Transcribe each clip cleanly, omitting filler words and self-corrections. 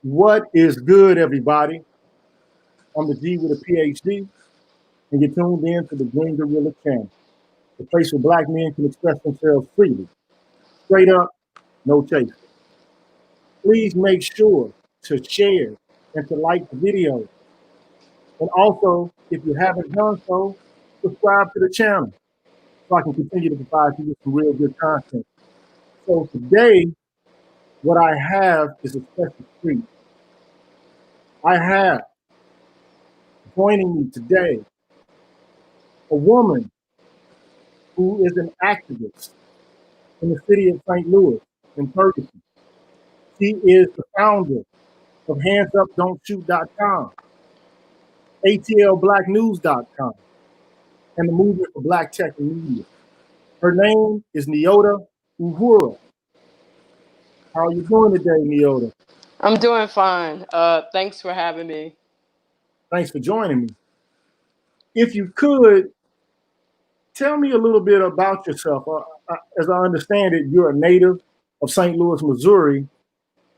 What is good, everybody? I'm the G with a PhD, and you're tuned in to the Green Gorilla channel, the place where black men can express themselves freely, straight up, no chaser. Please make sure to share and to like the video. And also, if you haven't done so, subscribe to the channel so I can continue to provide you with some real good content. So today, what I have is a special treat. I have joining me today a woman who is an activist in the city of St. Louis in Ferguson. She is the founder of handsupdon'tshoot.com, atlblacknews.com, and the movement for Black Tech and Media. Her name is Nyota Uhura. How are you doing today, Nyota? I'm doing fine. Thanks for having me. Thanks for joining me. If you could, tell me a little bit about yourself. As I understand it, you're a native of St. Louis, Missouri,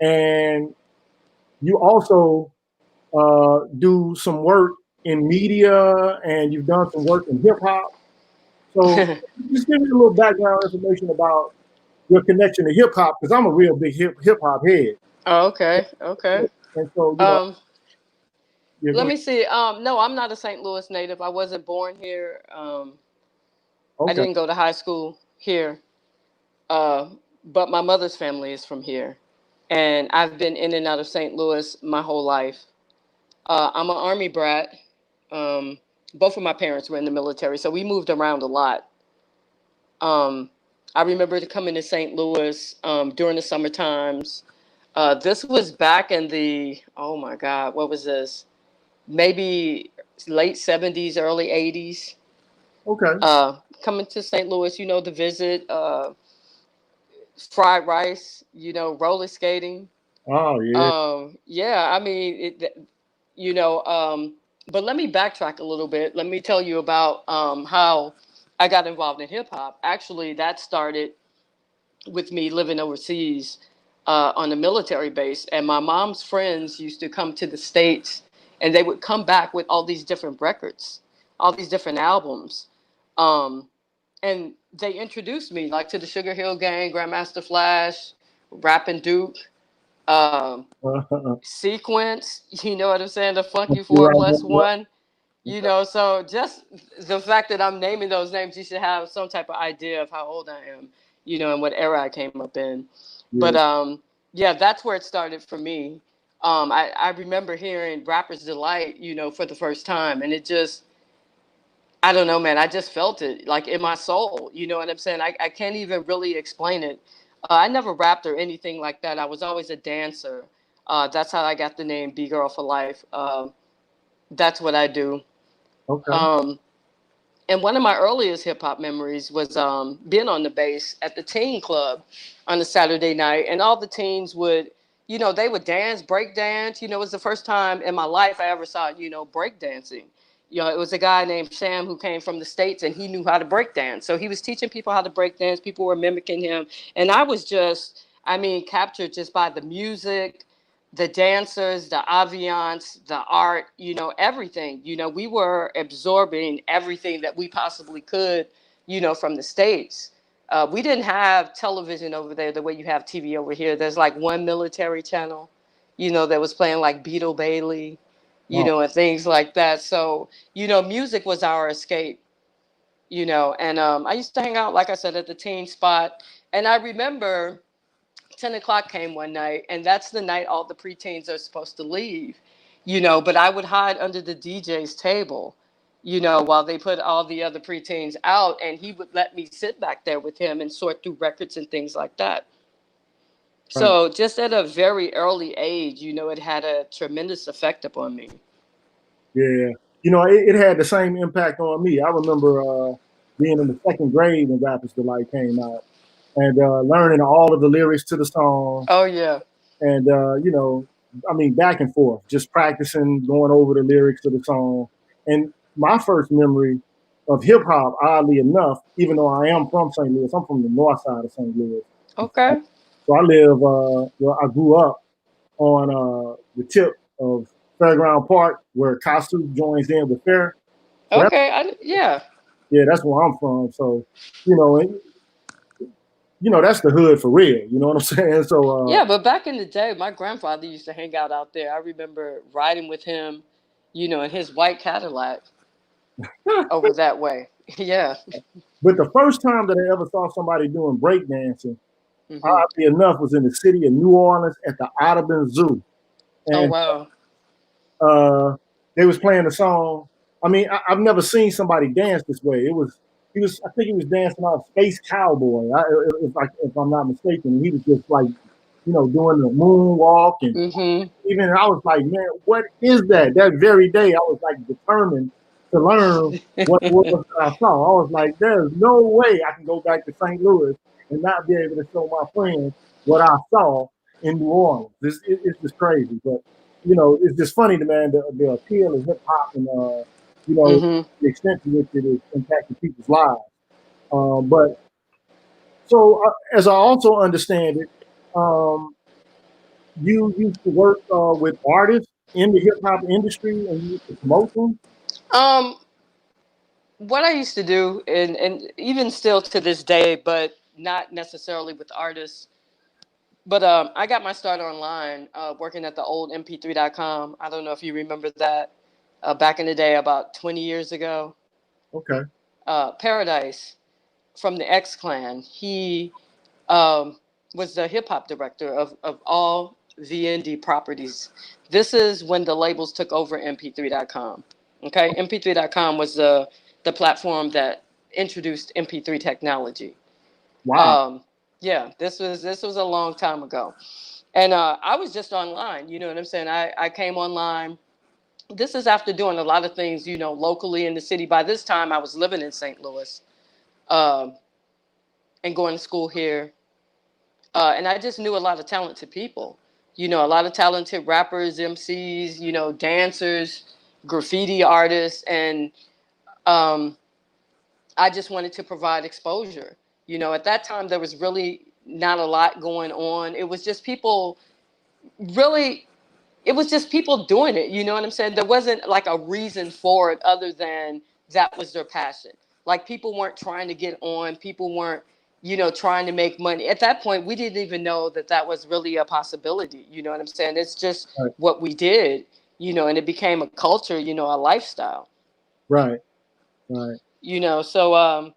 and you also do some work in media and you've done some work in hip hop. So just give me a little background information about your connection to hip hop, because I'm a real big hip hop head. Oh, okay. And so, Um, you're Let going, me see. No, I'm not a St. Louis native. I wasn't born here. I okay, didn't go to high school here. Uh, but my mother's family is from here, and I've been in and out of St. Louis my whole life. I'm an Army brat. Um, Both of my parents were in the military, so we moved around a lot. Um, I remember coming to St. Louis during the summer times. This was back in the, oh my God, what was this? Maybe late 70s, early 80s. okay. Coming to St. Louis, to visit, fried rice, roller skating. Oh, yeah. Yeah, I mean, you know, um, but let me backtrack a little bit. Let me tell you about how I got involved in hip hop. Actually, that started with me living overseas on a military base. And my mom's friends used to come to the States and they would come back with all these different records, all these different albums. Um, and they introduced me like to the Sugar Hill Gang, Grandmaster Flash, Rappin' Duke, um, Sequence, you know what I'm saying? The Funky You're Four right, Plus yeah, One. So just the fact that I'm naming those names, you should have some type of idea of how old I am, and what era I came up in. But yeah. yeah, that's where it started for me. I remember hearing Rapper's Delight, for the first time, and it just, I don't know, man. I just felt it like in my soul. You know what I'm saying? I can't even really explain it. I never rapped or anything like that. I was always a dancer. That's how I got the name B Girl for Life. That's what I do. Okay. Um, and one of my earliest hip hop memories was being on the bass at the teen club on a Saturday night, and all the teens would, they would dance, break dance. It was the first time in my life I ever saw, break dancing. It was a guy named Sam who came from the States, and he knew how to break dance. So he was teaching people how to break dance. People were mimicking him, and I was just, I mean, captured just by the music, the dancers, the ambiance, the art, everything. We were absorbing everything that we possibly could, from the States. We didn't have television over there the way you have TV over here. There's like one military channel, that was playing like Beetle Bailey, Oh, and things like that. So, music was our escape, and I used to hang out, like I said, at the teen spot. And I remember 10 o'clock came one night, and that's the night all the preteens are supposed to leave, but I would hide under the DJ's table, while they put all the other preteens out, and he would let me sit back there with him and sort through records and things like that. right. So just at a very early age, it had a tremendous effect upon me. Yeah. It had the same impact on me. I remember being in the second grade when Rappers Delight came out and learning all of the lyrics to the song. Oh yeah. And, I mean, back and forth, just practicing, going over the lyrics to the song. And my first memory of hip hop, oddly enough, even though I am from St. Louis, I'm from the north side of St. Louis. Okay. So I live, I grew up on the tip of Fairground Park, where Kasu joins in with Fair. So that's, Okay, yeah. yeah, that's where I'm from. So, you know, and, that's the hood for real. You know what I'm saying? So, Yeah, but back in the day, my grandfather used to hang out there. I remember riding with him, in his white Cadillac over that way. Yeah. but the first time that I ever saw somebody doing breakdancing, Hmm. oddly enough, was in the city of New Orleans at the Audubon Zoo, Oh and wow. uh, they was playing the song. I mean, I've never seen somebody dance this way. I think he was dancing off Space Cowboy, if I'm not mistaken. And he was just like, doing the moonwalk, and Hmm. even I was like, man, what is that? That very day, I was like determined to learn what I saw. I was like, there's no way I can go back to St. Louis and not be able to show my friends what I saw in New Orleans. It's just crazy, but it's just funny, man. The appeal of hip hop and you know Hmm. the extent to which it is impacting people's lives. But so, as I also understand it, um, you used to work with artists in the hip hop industry, and you used to promote them. Um, what I used to do, and even still to this day, but not necessarily with artists. But I got my start online working at the old mp3.com. I don't know if you remember that back in the day, about 20 years ago. Okay. Paradise from the X Clan. He um, was the hip hop director of all VND properties. This is when the labels took over mp3.com. Okay, mp3.com was the platform that introduced mp3 technology. Wow. Um, yeah, this was a long time ago, and I was just online. You know what I'm saying? I came online. This is after doing a lot of things, locally in the city. By this time, I was living in St. Louis, um, and going to school here. And I just knew a lot of talented people, a lot of talented rappers, MCs, dancers, graffiti artists. And um, I just wanted to provide exposure. At that time, there was really not a lot going on. It was just people really, it was just people doing it. You know what I'm saying? There wasn't like a reason for it other than that was their passion. Like people weren't trying to get on, people weren't, trying to make money. At that point, we didn't even know that that was really a possibility. You know what I'm saying? It's just Right. what we did, and it became a culture, a lifestyle, Right. Right. so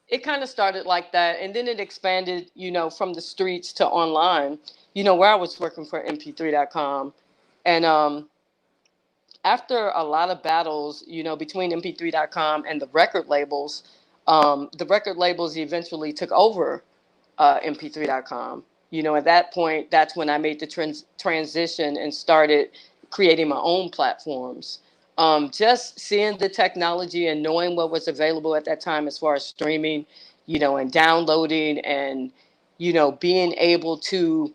it kind of started like that, and then it expanded, from the streets to online, where I was working for mp3.com. And after a lot of battles, between mp3.com and the record labels eventually took over mp3.com. At that point, that's when I made the transition and started creating my own platforms. Just seeing the technology and knowing what was available at that time as far as streaming, and downloading, and, being able to,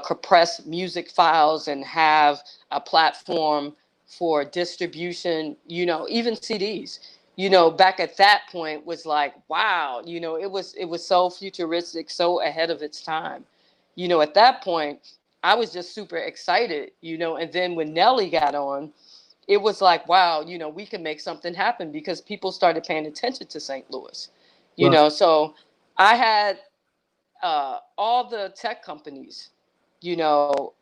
compress music files and have a platform for distribution, even CDs, back at that point was like, wow, it was so futuristic, so ahead of its time. At that point, I was just super excited, and then when Nelly got on, it was like, wow, we can make something happen because people started paying attention to St. Louis, Right. so I had all the tech companies, you know,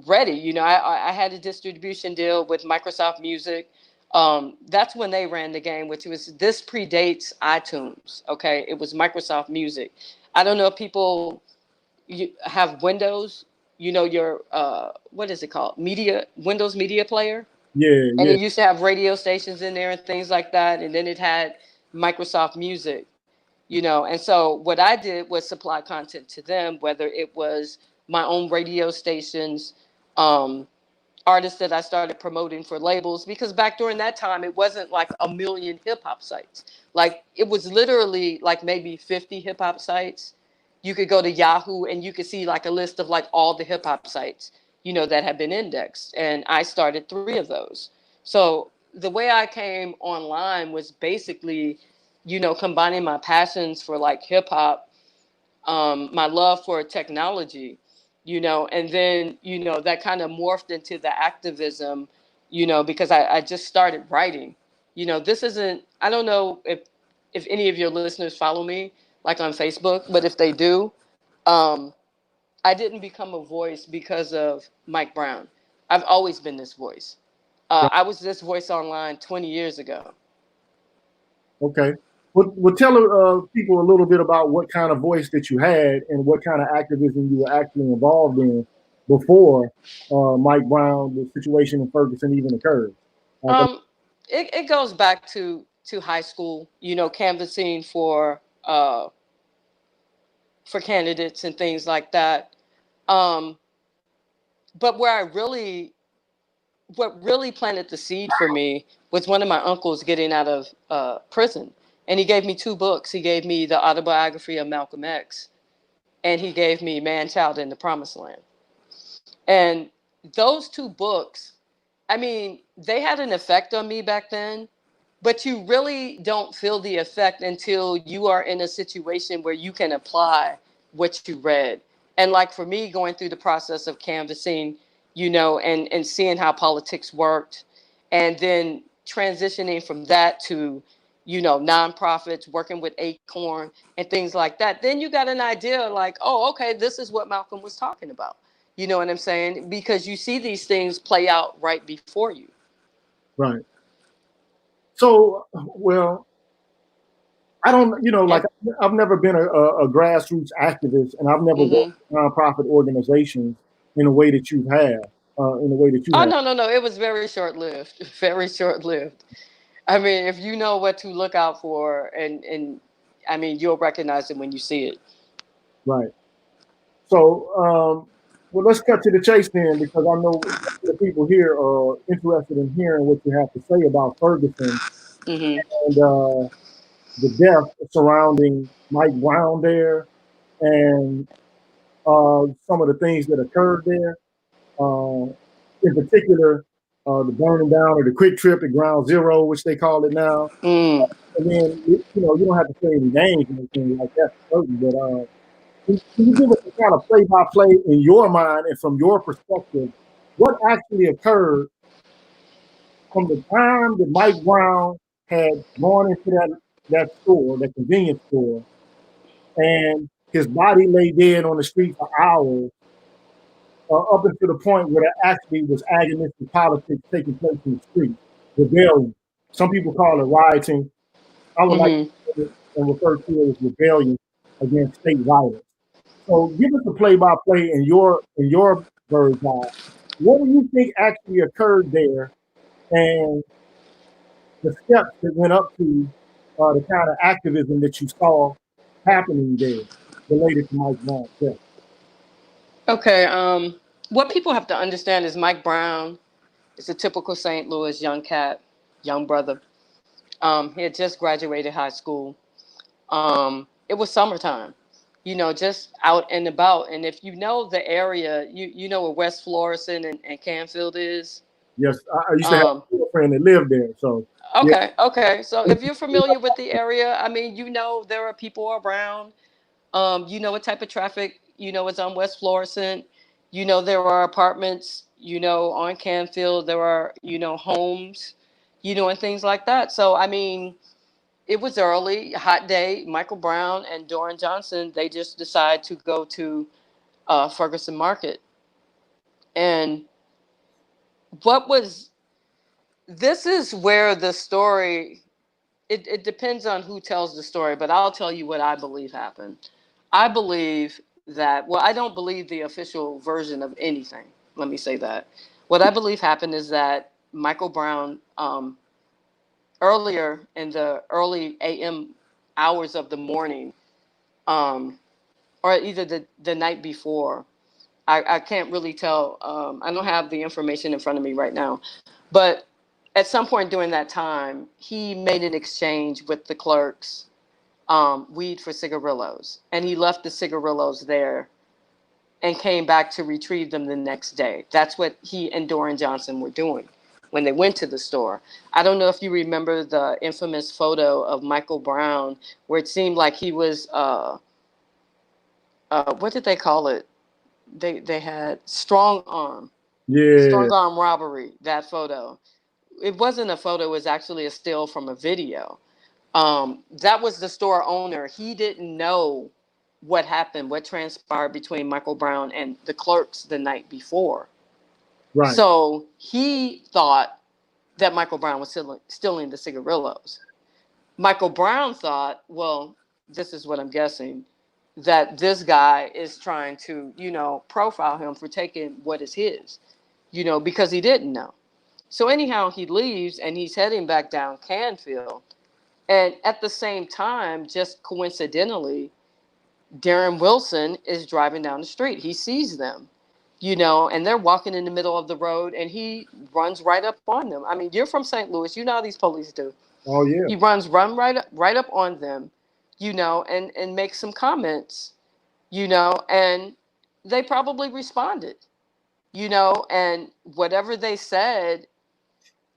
ready. I had a distribution deal with Microsoft Music. That's when they ran the game, which was this predates iTunes. Okay, it was Microsoft Music. I don't know if people you have Windows. Your what is it called? Windows Media Player, Yeah. and Yeah. it used to have radio stations in there and things like that. And then it had Microsoft Music. And so what I did was supply content to them, whether it was my own radio stations, um, artists that I started promoting for labels, because back during that time, it wasn't like a million hip hop sites. Like it was literally like maybe 50 hip hop sites. You could go to Yahoo and you could see like a list of like all the hip hop sites, that had been indexed. And I started three of those. So the way I came online was basically, combining my passions for like hip hop, my love for technology, and then, that kind of morphed into the activism, because I just started writing. This isn't, I don't know if any of your listeners follow me like on Facebook, but if they do, um, I didn't become a voice because of Mike Brown. I've always been this voice. Right. I was this voice online 20 years ago. Okay. Well, tell people a little bit about what kind of voice that you had and what kind of activism you were actually involved in before Mike Brown, the situation in Ferguson even occurred. Like, Um, it goes back to high school, canvassing for candidates and things like that. Um, but what really planted the seed for me was one of my uncles getting out of prison, and he gave me two books. He gave me the autobiography of Malcolm X, and he gave me Man Child in the Promised Land. And those two books, I mean, they had an effect on me back then, but you really don't feel the effect until you are in a situation where you can apply what you read. And like for me, going through the process of canvassing, and seeing how politics worked, and then transitioning from that to, nonprofits, working with Acorn and things like that, then you got an idea like, oh, okay, this is what Malcolm was talking about. You know what I'm saying? Because you see these things play out right before you. right. So, well, I don't, like And, I've never been a grassroots activist, and I've never mm-hmm. worked with nonprofit organizations in a way that you have, in the way that you Oh, have. no. It was very short lived. Very short lived. I mean, if you know what to look out for, and I mean, you'll recognize it when you see it. Right. So, well, let's cut to the chase then, because I know the people here are interested in hearing what you have to say about Ferguson Hmm. and the death surrounding Mike Brown there, and some of the things that occurred there. Uh, in particular, the burning down of the Quick Trip at Ground Zero, which they call it now. Mm. And then, you don't have to say any names or anything like that for certain, but can you give us a kind of play-by-play in your mind and from your perspective, what actually occurred from the time that Mike Brown had gone into that store, that convenience store, and his body lay dead on the street for hours, up until the point where there actually was agonistic politics taking place in the street, rebellion. Some people call it rioting. I would like Hmm. to and refer to it as rebellion against state violence. So give us a play-by-play in your bird's eye. What do you think actually occurred there, and the steps that went up to the kind of activism that you saw happening there related to Mike Brown's death? Okay. What people have to understand is Mike Brown is a typical St. Louis young cat, young brother. He had just graduated high school. It was summertime, just out and about. And if you know the area, you know where West Florissant and Canfield is. Yes, I used to have Um, a girlfriend that lived there, so yeah. okay. So if you're familiar with the area, I mean, there are people around. You know what type of traffic, is on West Florissant. There are apartments, on Canfield. There are, homes, and things like that. So, I mean, it was early, hot day. Michael Brown and Doran Johnson, they just decided to go to Ferguson Market. And what was, this is where the story, it depends on who tells the story, but I'll tell you what I believe happened. I believe that, well, I don't believe the official version of anything. Let me say that. What I believe happened is that Michael Brown, earlier in the early AM hours of the morning, um, or either the night before, I can't really tell. I don't have the information in front of me right now. But at some point during that time, he made an exchange with the clerks, weed for cigarillos. And he left the cigarillos there and came back to retrieve them the next day. That's what he and Doran Johnson were doing when they went to the store. I don't know if you remember the infamous photo of Michael Brown where it seemed like he was, what did they call it? They had strong arm. Yeah. Strong arm robbery, that photo. It wasn't a photo, it was actually a still from a video. That was the store owner. He didn't know what happened, what transpired between Michael Brown and the clerks the night before. Right. So he thought that Michael Brown was stealing the cigarillos. Michael Brown thought, well, this is what I'm guessing, that this guy is trying to, profile him for taking what is his, because he didn't know. So anyhow, he leaves and he's heading back down Canfield. And at the same time, just coincidentally, Darren Wilson is driving down the street. He sees them, and they're walking in the middle of the road and he runs right up on them. I mean, you're from St. Louis. You know how these police do. Oh yeah. He run right up on them, and makes some comments, and they probably responded, and whatever they said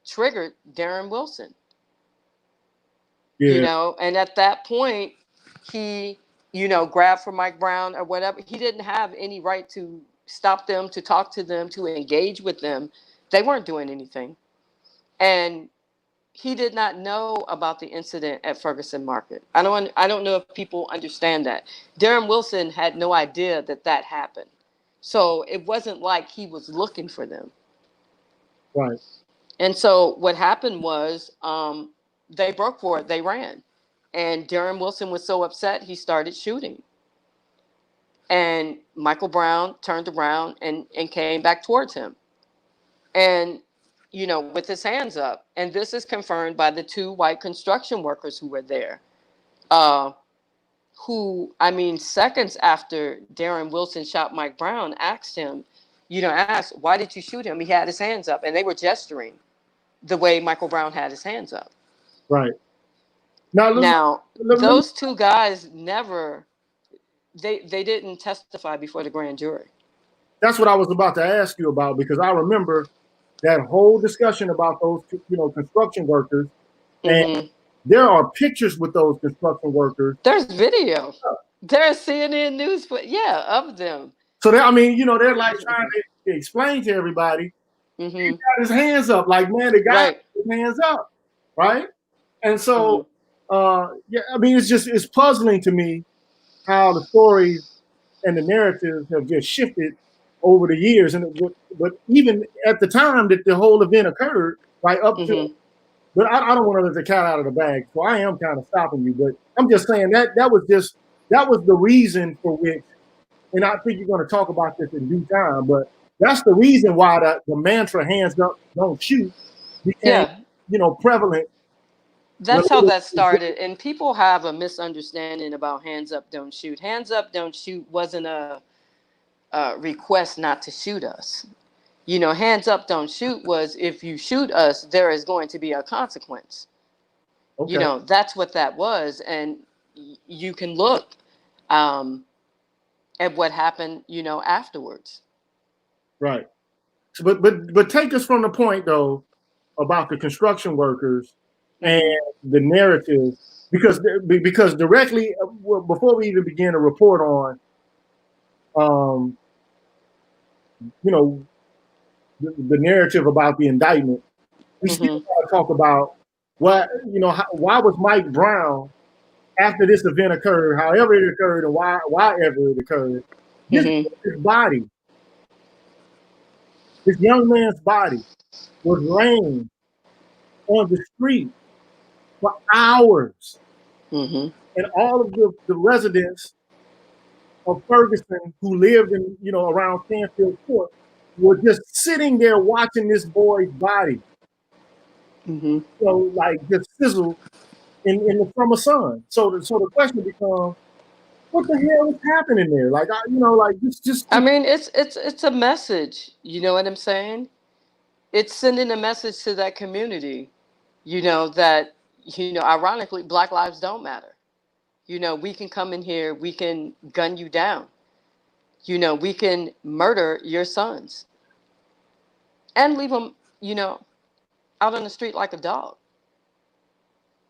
triggered Darren Wilson. Yeah. And at that point, he, grabbed for Mike Brown or whatever. He didn't have any right to stop them, to talk to them, to engage with them. They weren't doing anything. And he did not know about the incident at Ferguson Market. I don't know if people understand that. Darren Wilson had no idea that that happened. So it wasn't like he was looking for them. Right. And so what happened was, they broke for it. They ran. And Darren Wilson was so upset, he started shooting. And Michael Brown turned around and came back towards him. And, with his hands up. And this is confirmed by the two white construction workers who were there. Uh, seconds after Darren Wilson shot Mike Brown, asked, why did you shoot him? He had his hands up. And they were gesturing the way Michael Brown had his hands up. Right. Now, Now, let me, those two guys they didn't testify before the grand jury. that's what I was about to ask you about, because I remember that whole discussion about those, construction workers, and Mm-hmm. there are pictures with those construction workers. There's video. There's CNN news, of them. So they're like trying to explain to everybody. Mm-hmm. He got his hands up, like, man, the guy Right. got his hands up, right? And so, Mm-hmm. it's puzzling to me how the stories and the narratives have just shifted over the years. But even at the time that the whole event occurred, right up to, Mm-hmm. but I don't want to let the cat out of the bag, so I am kind of stopping you. But I'm just saying that was the reason for which, and I think you're going to talk about this in due time, but that's the reason why the mantra "hands up, don't shoot" became, prevalent. That's how that started. And people have a misunderstanding about hands up, don't shoot. Hands up, don't shoot wasn't a request not to shoot us. Hands up, don't shoot was, if you shoot us, there is going to be a consequence. Okay. That's what that was. And you can look at what happened, afterwards. Right. But take us from the point, though, about the construction workers and the narrative, because directly before we even begin to report on, the narrative about the indictment, we still got to talk about why was Mike Brown, after this event occurred, however it occurred, and why ever it occurred, his body, this young man's body, was laying on the street for hours. Mm-hmm. And all of the residents of Ferguson who lived in, around Canfield Court were just sitting there watching this boy's body. Mm-hmm. Like, just sizzle in the summer sun. So the question becomes, what the hell is happening there? Like, just. I mean, it's a message. You know what I'm saying? It's sending a message to that community. That ironically, Black lives don't matter. We can come in here, we can gun you down. We can murder your sons and leave them, out on the street like a dog.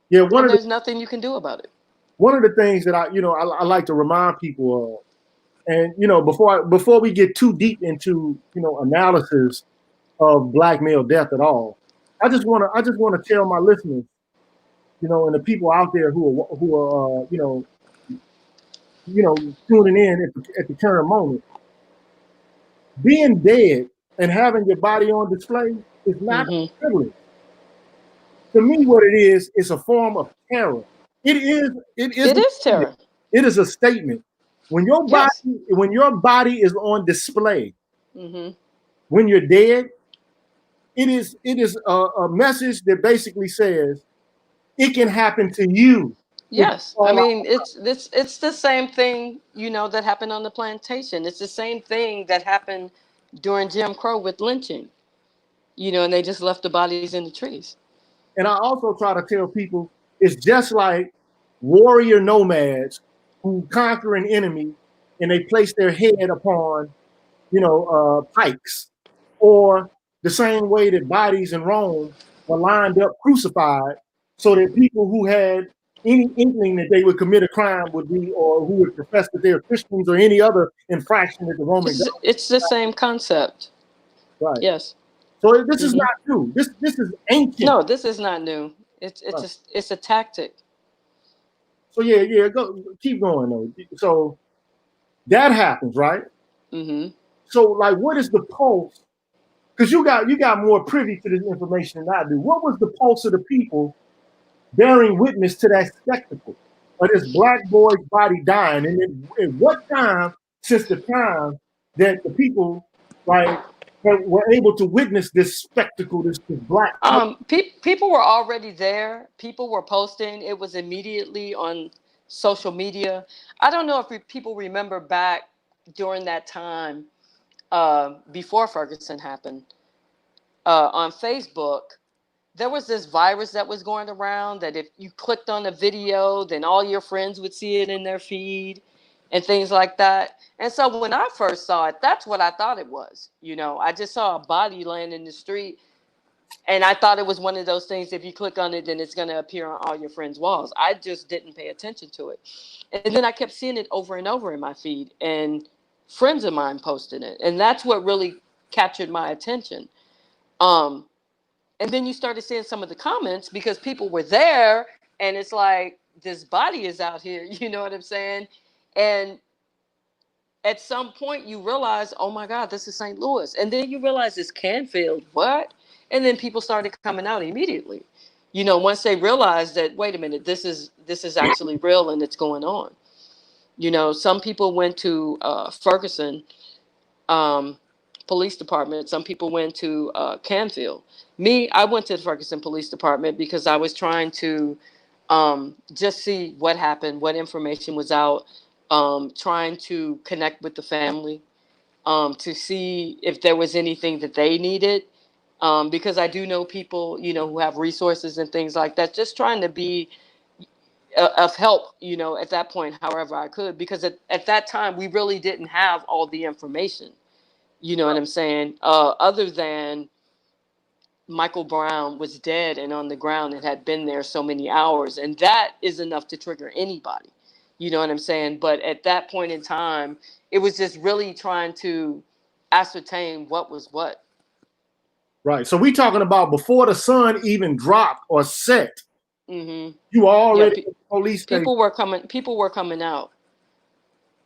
Yeah, There's nothing you can do about it. one of the things that I like to remind people of, And before we get too deep into analysis of black male death at all, I just want to tell my listeners, and the people out there who are tuning in at the current moment, being dead and having your body on display is not a privilege. To me, what it is a form of terror. It is It is terror. it is a statement. When your body Yes. when your body is on display, Mm-hmm. when you're dead, it is a message that basically says it can happen to you if you Yes, I fall mean out. it's the same thing, that happened on the plantation. It's the same thing that happened during Jim Crow with lynching. And they just left the bodies in the trees. And I also try to tell people it's just like warrior nomads who conquer an enemy and they place their head upon pikes, or the same way that bodies in Rome were lined up crucified, so that people who had any inkling that they would commit a crime would be, or who would profess that they're Christians or any other infraction that the Roman government. It's the same concept. Right. Yes. So this is Hmm. not new. This is ancient. No, this is not new. Right. It's a tactic. So yeah, go keep going though. So that happens, right? Hmm. So like, what is the pulse? Because you got more privy to this information than I do. What was the pulse of the people bearing witness to that spectacle of this black boy's body dying? And at what time, since the time that the people like were able to witness this spectacle, this black person? People were already there. People were posting. It was immediately on social media. I don't know if people remember back during that time, before Ferguson happened, on Facebook. There was this virus that was going around that if you clicked on a video, then all your friends would see it in their feed and things like that. And so when I first saw it, that's what I thought it was. I just saw a body laying in the street, and I thought it was one of those things. If you click on it, then it's going to appear on all your friends' walls. I just didn't pay attention to it. And then I kept seeing it over and over in my feed, and friends of mine posted it. And that's what really captured my attention. Um, and then you started seeing some of the comments because people were there, and it's like, this body is out here. You know what I'm saying? And at some point you realize, oh my God, this is St. Louis. And then you realize it's Canfield. What? And then people started coming out immediately. Once they realized that, wait a minute, this is actually real and it's going on. Some people went to Ferguson, um, police department. Some people went to Canfield. Me, I went to the Ferguson Police Department because I was trying to just see what happened, what information was out, trying to connect with the family, to see if there was anything that they needed. Because I do know people, who have resources and things like that, just trying to be of help, at that point, however I could, because at that time, we really didn't have all the information. You know what I'm saying? Other than Michael Brown was dead and on the ground and had been there so many hours, and that is enough to trigger anybody. You know what I'm saying? But at that point in time, it was just really trying to ascertain what was what. Right. So we talking about before the sun even dropped or set. Hmm. You were Yeah, already at the police station. people were coming. People were coming out.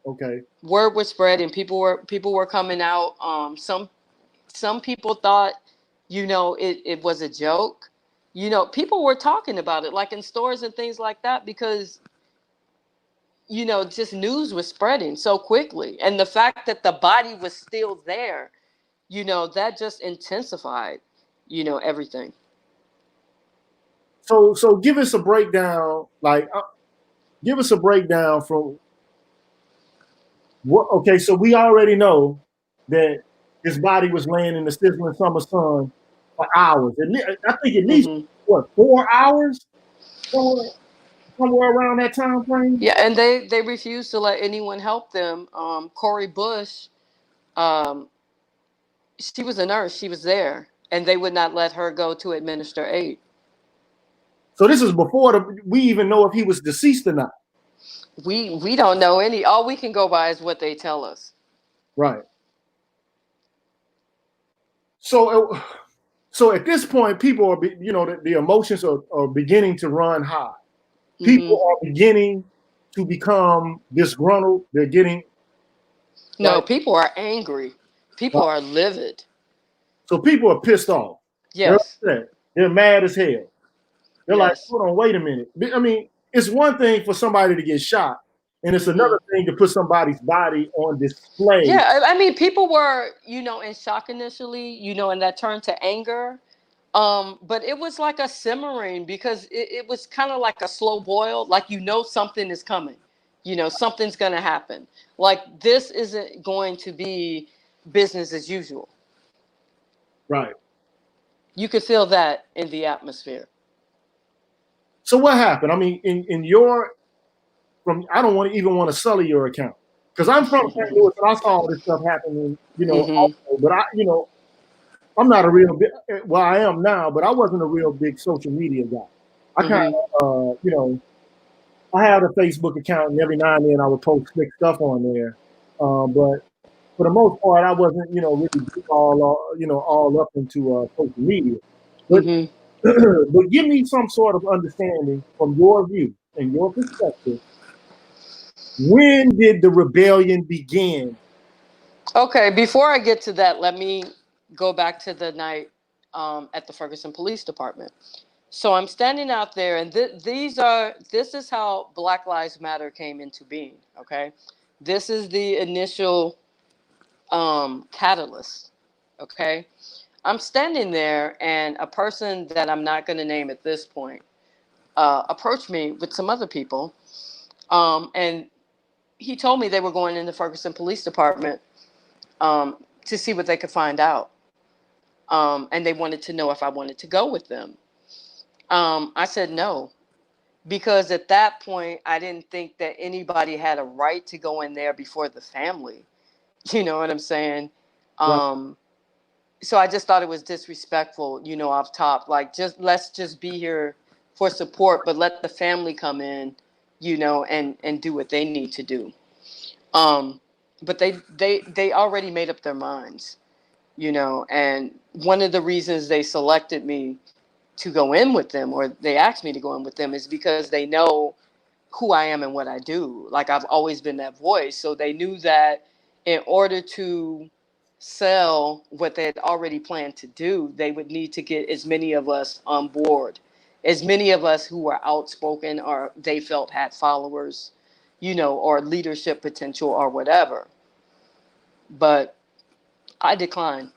Okay. Word was spreading. People were coming out. Some people thought, it was a joke. People were talking about it, like in stores and things like that, because just news was spreading so quickly, and the fact that the body was still there, that just intensified, everything. So give us a breakdown. Like, give us a breakdown from what. Okay, so we already know that his body was laying in the sizzling summer sun for hours. I think at least Hmm. what, 4 hours, somewhere, somewhere around that time frame. Yeah, and they refused to let anyone help them. Corey Bush, um, she was a nurse. She was there, and they would not let her go to administer aid. So this is before we even know if he was deceased or not. We don't know any. All we can go by is what they tell us. Right. So at this point, people are, the emotions are beginning to run high. Mm-hmm. People are beginning to become disgruntled. They're getting No, right. people are angry. People Right. are livid. So people are pissed off. They're Yes. upset. They're mad as hell. They're like, Yes. hold on, wait a minute. I mean, it's one thing for somebody to get shot, and it's Mm-hmm. another thing to put somebody's body on display. Yeah, I mean, people were, in shock initially, and that turned to anger. But it was like a simmering because it was kind of like a slow boil, like something is coming, something's gonna happen. Like this isn't going to be business as usual. Right. You could feel that in the atmosphere. So what happened? I mean, in your from I don't want to sully your account because I'm from St. Louis and I saw all this stuff happening, Mm-hmm. also, but I'm not a real big, well, I am now, but I wasn't a real big social media guy. I kind Mm-hmm. of, I had a Facebook account and every now and then I would post slick stuff on there. But for the most part, I wasn't, really deep all up into social media. But, Mm-hmm. but give me some sort of understanding from your view and your perspective. When did the rebellion begin? Okay, before I get to that, let me go back to the night at the Ferguson Police Department. So I'm standing out there, and this is how Black Lives Matter came into being. Okay, this is the initial catalyst. Okay, I'm standing there, and a person that I'm not going to name at this point approached me with some other people, and he told me they were going in the Ferguson Police Department to see what they could find out, and they wanted to know if I wanted to go with them. I said no, because at that point I didn't think that anybody had a right to go in there before the family. You know what I'm saying? Right. Um, so I just thought it was disrespectful, off top. Like, let's just be here for support, but let the family come in, and do what they need to do. Um, but they already made up their minds, and one of the reasons they selected me to go in with them, or they asked me to go in with them, is because they know who I am and what I do. Like, I've always been that voice. So they knew that in order to sell what they had already planned to do, they would need to get as many of us on board, as many of us who were outspoken or they felt had followers, or leadership potential or whatever. But I declined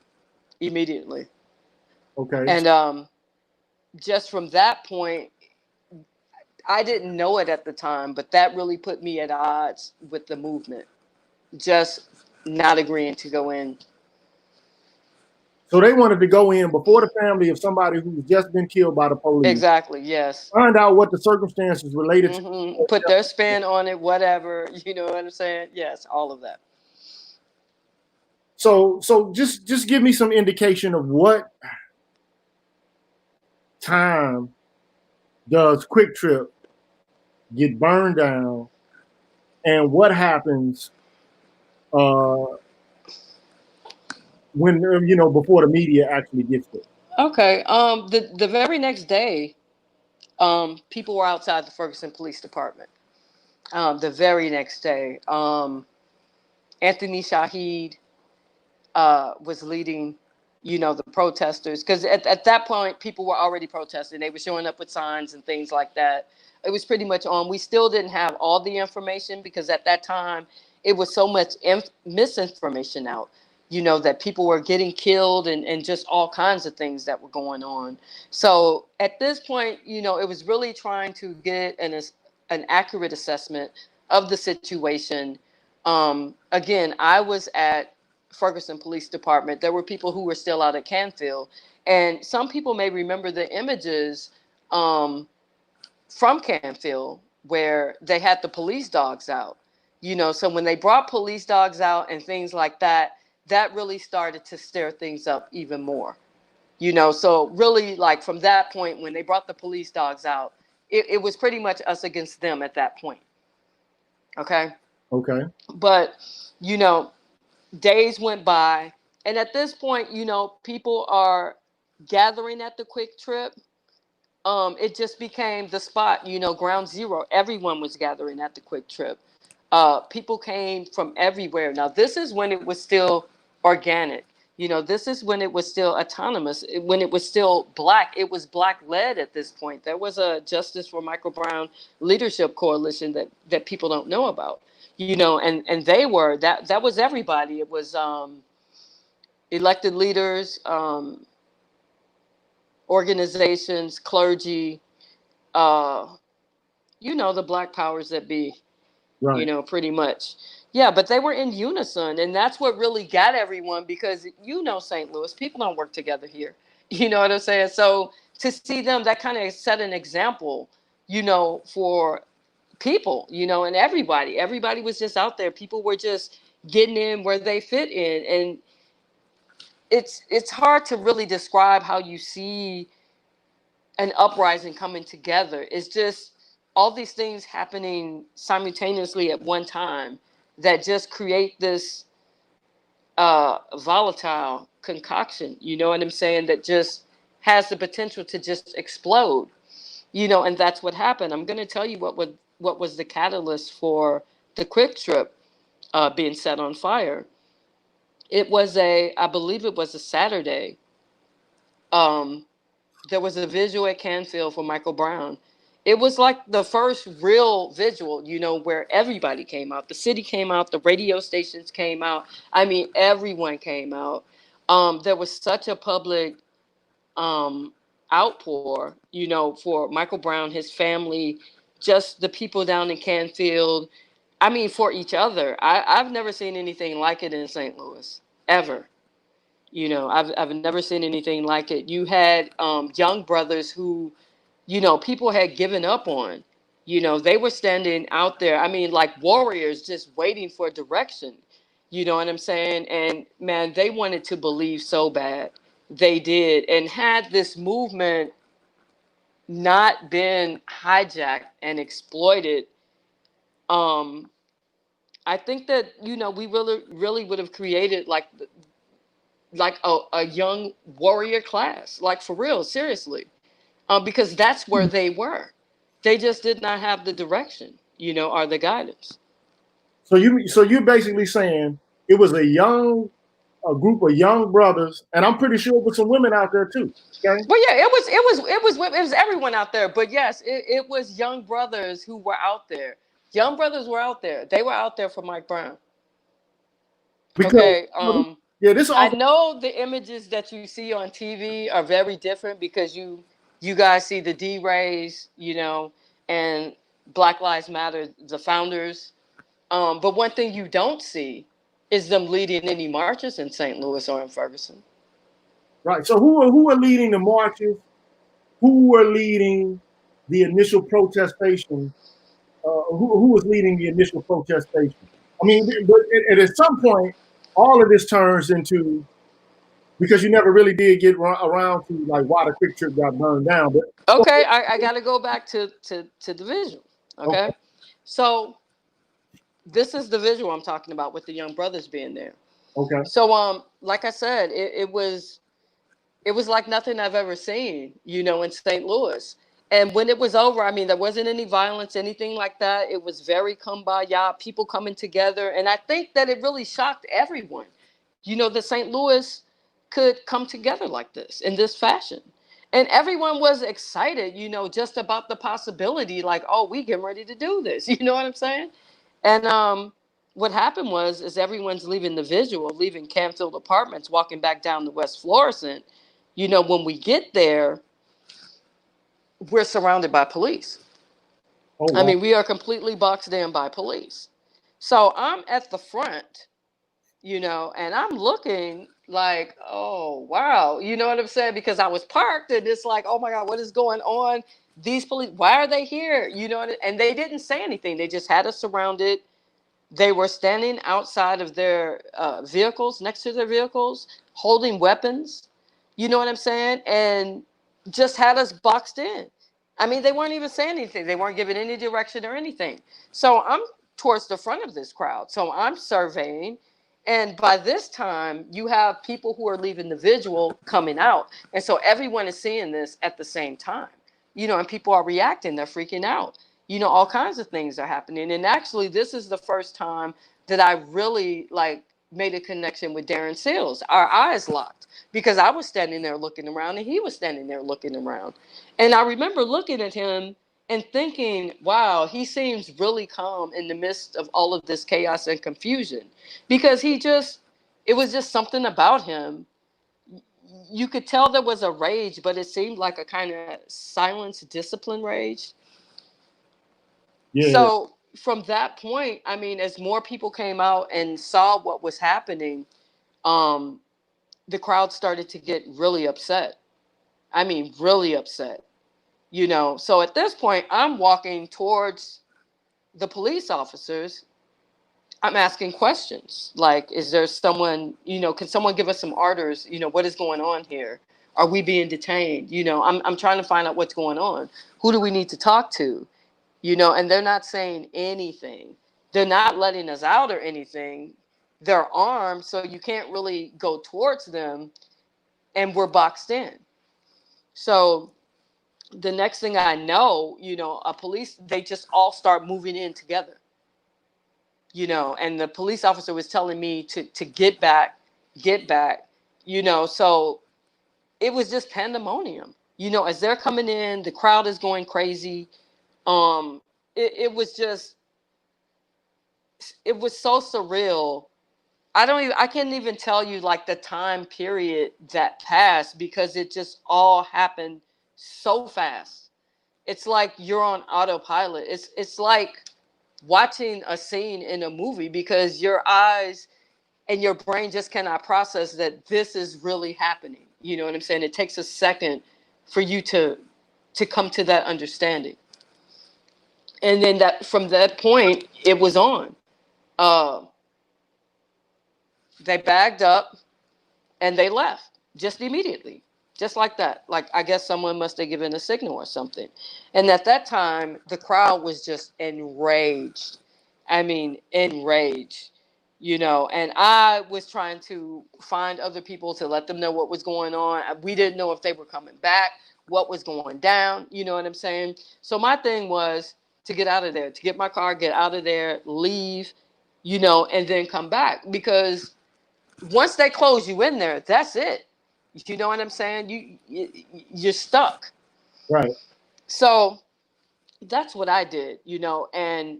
immediately. Okay. And just from that point, I didn't know it at the time, but that really put me at odds with the movement. Just not agreeing to go in. So they wanted to go in before the family of somebody who's just been killed by the police, Exactly. Yes. find out what the circumstances related to. Put their spin on it. Whatever. You know what I'm saying? Yes. All of that. So just give me some indication of what time does Quick Trip get burned down, and what happens uh, when before the media actually gets there. Okay. The very next day, people were outside the Ferguson Police Department. The very next day, Anthony Shahid was leading, the protesters. Because at that point, people were already protesting. They were showing up with signs and things like that. It was pretty much on. We still didn't have all the information because at that time, it was so much misinformation out, that people were getting killed and just all kinds of things that were going on. So at this point, it was really trying to get an accurate assessment of the situation. Again, I was at Ferguson Police Department. There were people who were still out at Canfield, and some people may remember the images um, from Canfield where they had the police dogs out. So when they brought police dogs out and things like that, that really started to stir things up even more. So really, like, from that point when they brought the police dogs out, it was pretty much us against them at that point. Okay. Okay. But, you know, days went by. And at this point, people are gathering at the Quick Trip. It just became the spot, ground zero. Everyone was gathering at the Quick Trip. People came from everywhere. Now, this is when it was still organic. This is when it was still autonomous, when it was still black. It was black led at this point. There was a Justice for Michael Brown leadership coalition that people don't know about. And they were that was everybody. It was elected leaders, organizations, clergy, uh, the black powers that be, Right. pretty much. Yeah, but they were in unison. And that's what really got everyone because, St. Louis, people don't work together here. You know what I'm saying? So to see them, that kind of set an example, for people, and everybody. Everybody was just out there. People were just getting in where they fit in. And it's hard to really describe how you see an uprising coming together. It's just all these things happening simultaneously at one time that just create this volatile concoction, you know what I'm saying, that just has the potential to just explode, and that's what happened. I'm going to tell you what was the catalyst for the Quick Trip being set on fire. I believe it was a Saturday. Um, there was a visual at Canfield for Michael Brown. It was like the first real visual, where everybody came out. The city came out, the radio stations came out. I mean, everyone came out. There was such a public um, outpour, for Michael Brown, his family, just the people down in Canfield. I mean, for each other. I've never seen anything like it in St. Louis, ever. I've never seen anything like it. You had young brothers who, people had given up on. They were standing out there. I mean, like warriors, just waiting for direction. You know what I'm saying? And man, they wanted to believe so bad. They did. And had this movement not been hijacked and exploited, um, I think that we really, really would have created like a young warrior class, like for real, seriously, because that's where they were. They just did not have the direction, or the guidance. So you're basically saying it was a group of young brothers, and I'm pretty sure with some women out there too. Okay. Well, yeah, it was everyone out there, but yes, it was young brothers who were out there. Young brothers were out there. They were out there for Mike Brown. Because Okay. yeah, this I also know the images that you see on TV are very different because you guys see the D rays, and Black Lives Matter, the founders. But one thing you don't see is them leading any marches in St. Louis or in Ferguson. right. So who are leading the marches? Who were leading the initial protestation? Who was leading the initial protestation? I mean, but at some point, all of this turns into because you never really did get around to like why the Quick Trip got burned down. But Okay, I got to go back to the visual. okay, Okay, so this is the visual I'm talking about with the young brothers being there. okay, So like I said, it was like nothing I've ever seen, in St. Louis. And when it was over, I mean, there wasn't any violence, anything like that. It was very kumbaya, people coming together. And I think that it really shocked everyone, that St. Louis could come together like this in this fashion. And everyone was excited, just about the possibility, like, oh, we getting ready to do this. You know what I'm saying? And what happened is everyone's leaving the visual, leaving Canfield Apartments, walking back down to West Florissant. When we get there, we're surrounded by police. oh I wow, mean, we are completely boxed in by police. So I'm at the front, and I'm looking like, oh, wow. You know what I'm saying? Because I was parked and it's like, oh my God, what is going on? These police, why are they here? And they didn't say anything. They just had us surrounded. They were standing outside of their vehicles, next to their vehicles, holding weapons. You know what I'm saying? And just had us boxed in. I mean, they weren't even saying anything. They weren't giving any direction or anything. So I'm towards the front of this crowd. So I'm surveying. And by this time, you have people who are leaving the visual coming out. And so everyone is seeing this at the same time, and people are reacting, they're freaking out. All kinds of things are happening. And actually, this is the first time that I really made a connection with Darren Seals. Our eyes locked because I was standing there looking around and he was standing there looking around. And I remember looking at him and thinking, wow, he seems really calm in the midst of all of this chaos and confusion, because it was just something about him. You could tell there was a rage, but it seemed like a kind of silence, discipline rage. Yeah. So from that point, I mean, as more people came out and saw what was happening, the crowd started to get really upset. I mean, really upset. So at this point, I'm walking towards the police officers. I'm asking questions like, is there someone, can someone give us some orders? What is going on here? Are we being detained? I'm trying to find out what's going on. Who do we need to talk to? And they're not saying anything. They're not letting us out or anything. They're armed, so you can't really go towards them, and we're boxed in. So the next thing I know, they just all start moving in together. And the police officer was telling me to get back. So it was just pandemonium. As they're coming in, the crowd is going crazy. It was just, it was so surreal. I can't even tell you like the time period that passed, because it just all happened so fast. It's like you're on autopilot. It's like watching a scene in a movie, because your eyes and your brain just cannot process that this is really happening. You know what I'm saying? It takes a second for you to come to that understanding. And then that from that point, it was on. Uh, they bagged up and they left just immediately, just like that. Like, I guess someone must have given a signal or something. And at that time, the crowd was just enraged. I mean, enraged. And I was trying to find other people to let them know what was going on. We didn't know if they were coming back, what was going down. You know what I'm saying? So my thing was to get out of there, to get my car, get out of there, leave, and then come back, because once they close you in there, that's it. You know what I'm saying? You're stuck. Right. So that's what I did, and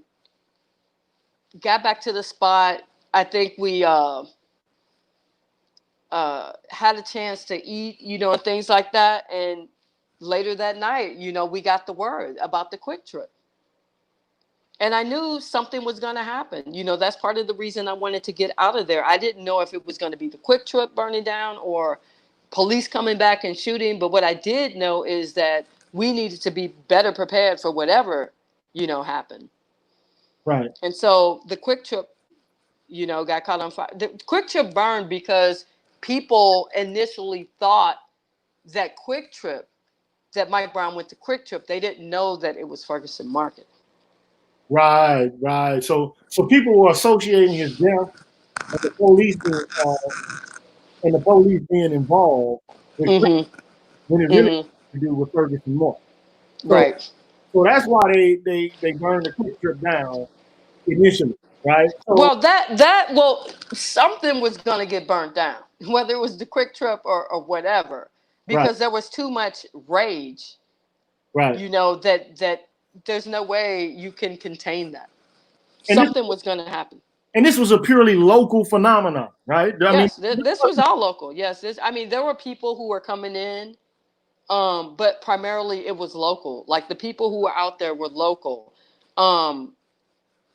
got back to the spot. I think we had a chance to eat, and things like that. And later that night, we got the word about the quick trip. And I knew something was going to happen. That's part of the reason I wanted to get out of there. I didn't know if it was going to be the quick trip burning down or police coming back and shooting. But what I did know is that we needed to be better prepared for whatever, happened. Right. And so the quick trip, got caught on fire. The quick trip burned because people initially thought that quick trip, that Mike Brown went to quick trip. They didn't know that it was Ferguson Market. Right. Right. So people were associating his death and the police being involved with Mm-hmm. when it really Mm-hmm. had to do with Ferguson Market. So Right. that's why they burned the quick trip down initially. Right. So Well, something was going to get burnt down, whether it was the quick trip or whatever, right. because there was too much rage. Right. That there's no way you can contain that. And this Something was going to happen. and this was a purely local phenomenon, right? I mean, Yes, this was all local. Yes, I mean, there were people who were coming in, but primarily it was local. Like the people who were out there were local. Um,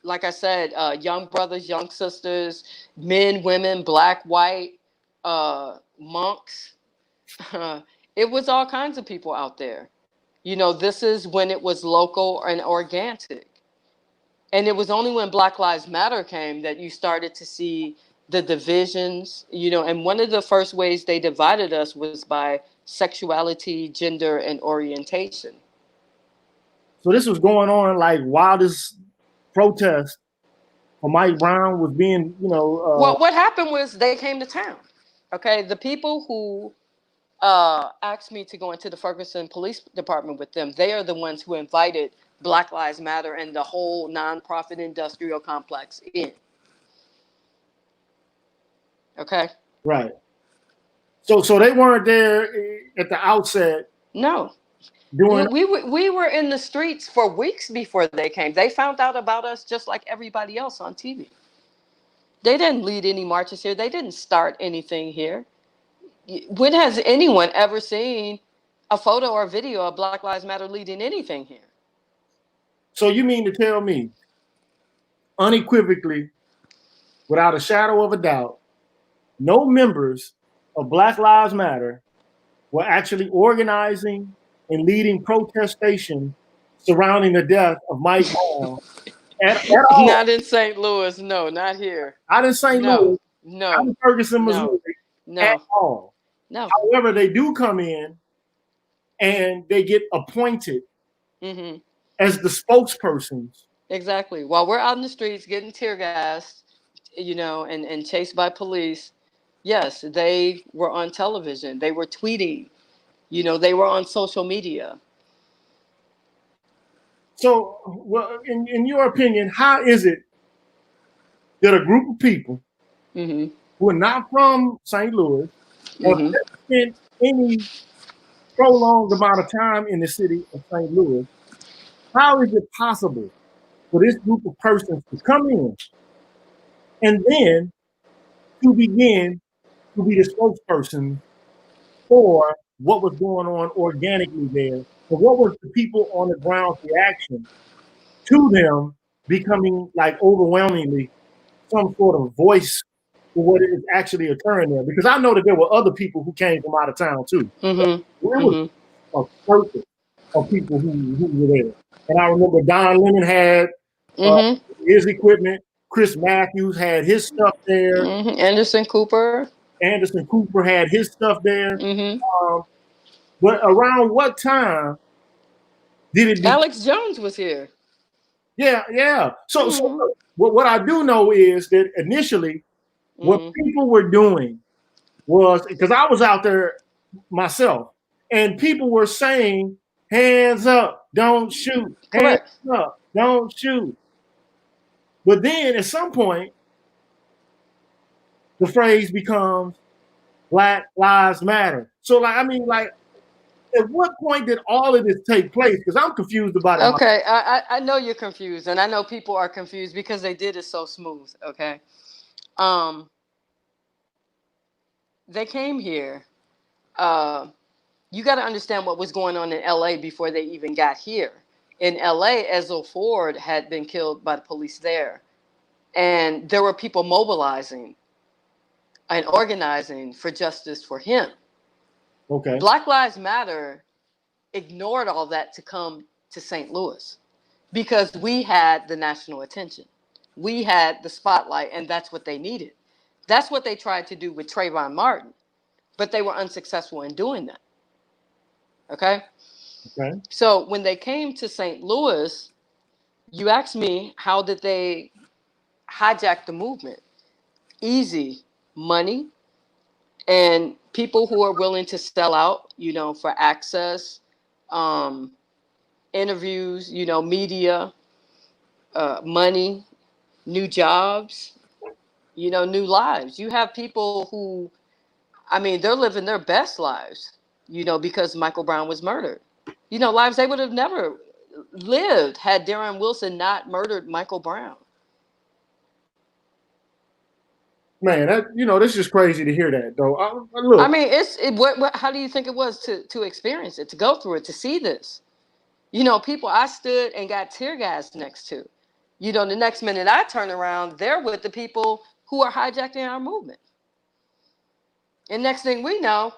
like I said, young brothers, young sisters, men, women, black, white, monks. It was all kinds of people out there. This is when it was local and organic. And it was only when Black Lives Matter came that you started to see the divisions, and one of the first ways they divided us was by sexuality, gender, and orientation. so this was going on like while this protest or Mike Brown was being, Well, what happened was they came to town. Okay, the people who asked me to go into the Ferguson Police Department with them, they are the ones who invited Black Lives Matter and the whole nonprofit industrial complex in. Okay. right. So they weren't there at the outset No. doing. We were in the streets for weeks before they came. They found out about us just like everybody else on TV. They didn't lead any marches here. They didn't start anything here. When has anyone ever seen a photo or video of Black Lives Matter leading anything here? So you mean to tell me, unequivocally, without a shadow of a doubt, no members of Black Lives Matter were actually organizing and leading protestation surrounding the death of Mike Brown at all? Not in St. Louis. No, not here. Not in St. No, Louis, not no, in Ferguson, no, Missouri, at no, all. no. However, they do come in and they get appointed Mm-hmm. as the spokespersons. Exactly. While we're out in the streets getting tear gassed, and chased by police, yes, they were on television. They were tweeting. They were on social media. So, well, in your opinion, how is it that a group of people Mm-hmm. who are not from St. Louis have Mm-hmm. never spent any prolonged amount of time in the city of St. Louis, how is it possible for this group of persons to come in and then to begin to be the spokesperson for what was going on organically there? And what was the people on the ground's reaction to them becoming like overwhelmingly some sort of voice for what is actually occurring there? Because I know that there were other people who came from out of town too. Mm-hmm. It was Mm-hmm. a circle of people who were there. And I remember Don Lemon had Mm-hmm. his equipment. Chris Matthews had his stuff there. Mm-hmm. Anderson Cooper. Anderson Cooper had his stuff there. Mm-hmm. But around what time did it be? Alex Jones was here. Yeah, yeah. So Mm-hmm. what I do know is that initially what Mm-hmm. people were doing was, because I was out there myself, and people were saying, hands up, don't shoot, hands Correct. up, don't shoot. But then at some point, the phrase becomes Black Lives Matter. So, at what point did all of this take place? Because I'm confused about it. Okay, I know you're confused, and I know people are confused because they did it so smooth. Okay, um, they came here. Uh, you got to understand what was going on in L.A. before they even got here. In L.A., Ezell Ford had been killed by the police there, and there were people mobilizing and organizing for justice for him. Okay. Black Lives Matter ignored all that to come to St. Louis because we had the national attention. We had the spotlight, and that's what they needed. That's what they tried to do with Trayvon Martin, but they were unsuccessful in doing that. Okay? Okay. So when they came to St. Louis, you asked me, how did they hijack the movement? Easy. Money and people who are willing to sell out, for access, um, interviews, media, money, new jobs, new lives. You have people who, I mean, they're living their best lives, because Michael Brown was murdered. Lives they would have never lived had Darren Wilson not murdered Michael Brown. Man, this is crazy to hear that, though. Look, I mean, what? How do you think it was to experience it, to go through it, to see this? People I stood and got tear gas next to. The next minute I turn around, they're with the people who are hijacking our movement. And next thing we know,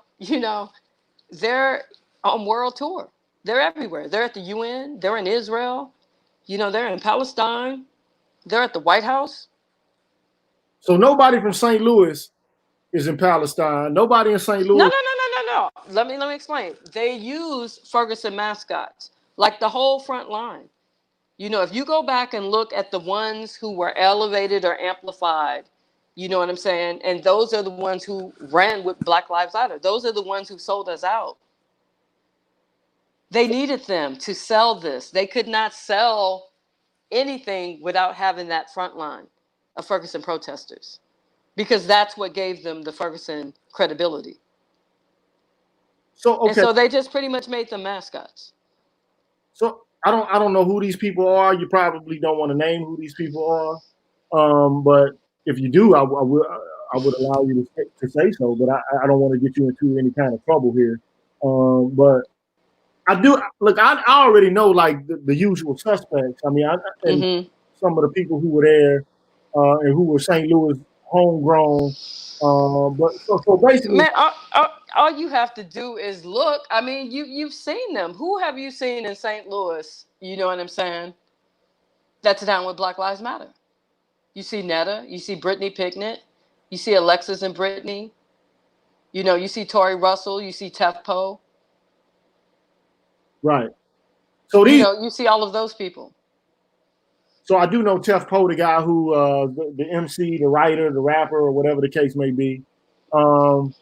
they're on world tour. They're everywhere. They're at the UN. They're in Israel. They're in Palestine. They're at the White House. So nobody from St. Louis is in Palestine. Nobody in St. Louis. No. Let me explain. They use Ferguson mascots, like the whole front line. You know, if you go back and look at the ones who were elevated or amplified, you know what I'm saying? And those are the ones who ran with Black Lives Matter. Those are the ones who sold us out. They needed them to sell this. They could not sell anything without having that front line of Ferguson protesters, because that's what gave them the Ferguson credibility. So And okay, so they just pretty much made them mascots. so I don't know who these people are. You probably don't want to name who these people are. But if you do, I would allow you to say so. But I don't want to get you into any kind of trouble here. But I do look. I already know like the usual suspects. I mean, and Mm-hmm. some of the people who were there and who were St. Louis homegrown. But so basically, Man, all you have to do is look. I mean, you've seen them. Who have you seen in St. Louis? You know what I'm saying? That's down with Black Lives Matter. You see Netta. You see Brittany Picknett. You see Alexis and Brittany. You know, you see Tori Russell. You see Tefpo. right. So You these, know, you see all of those people. so I do know Tef Poe, the guy who the MC, the writer, the rapper, or whatever the case may be. Um,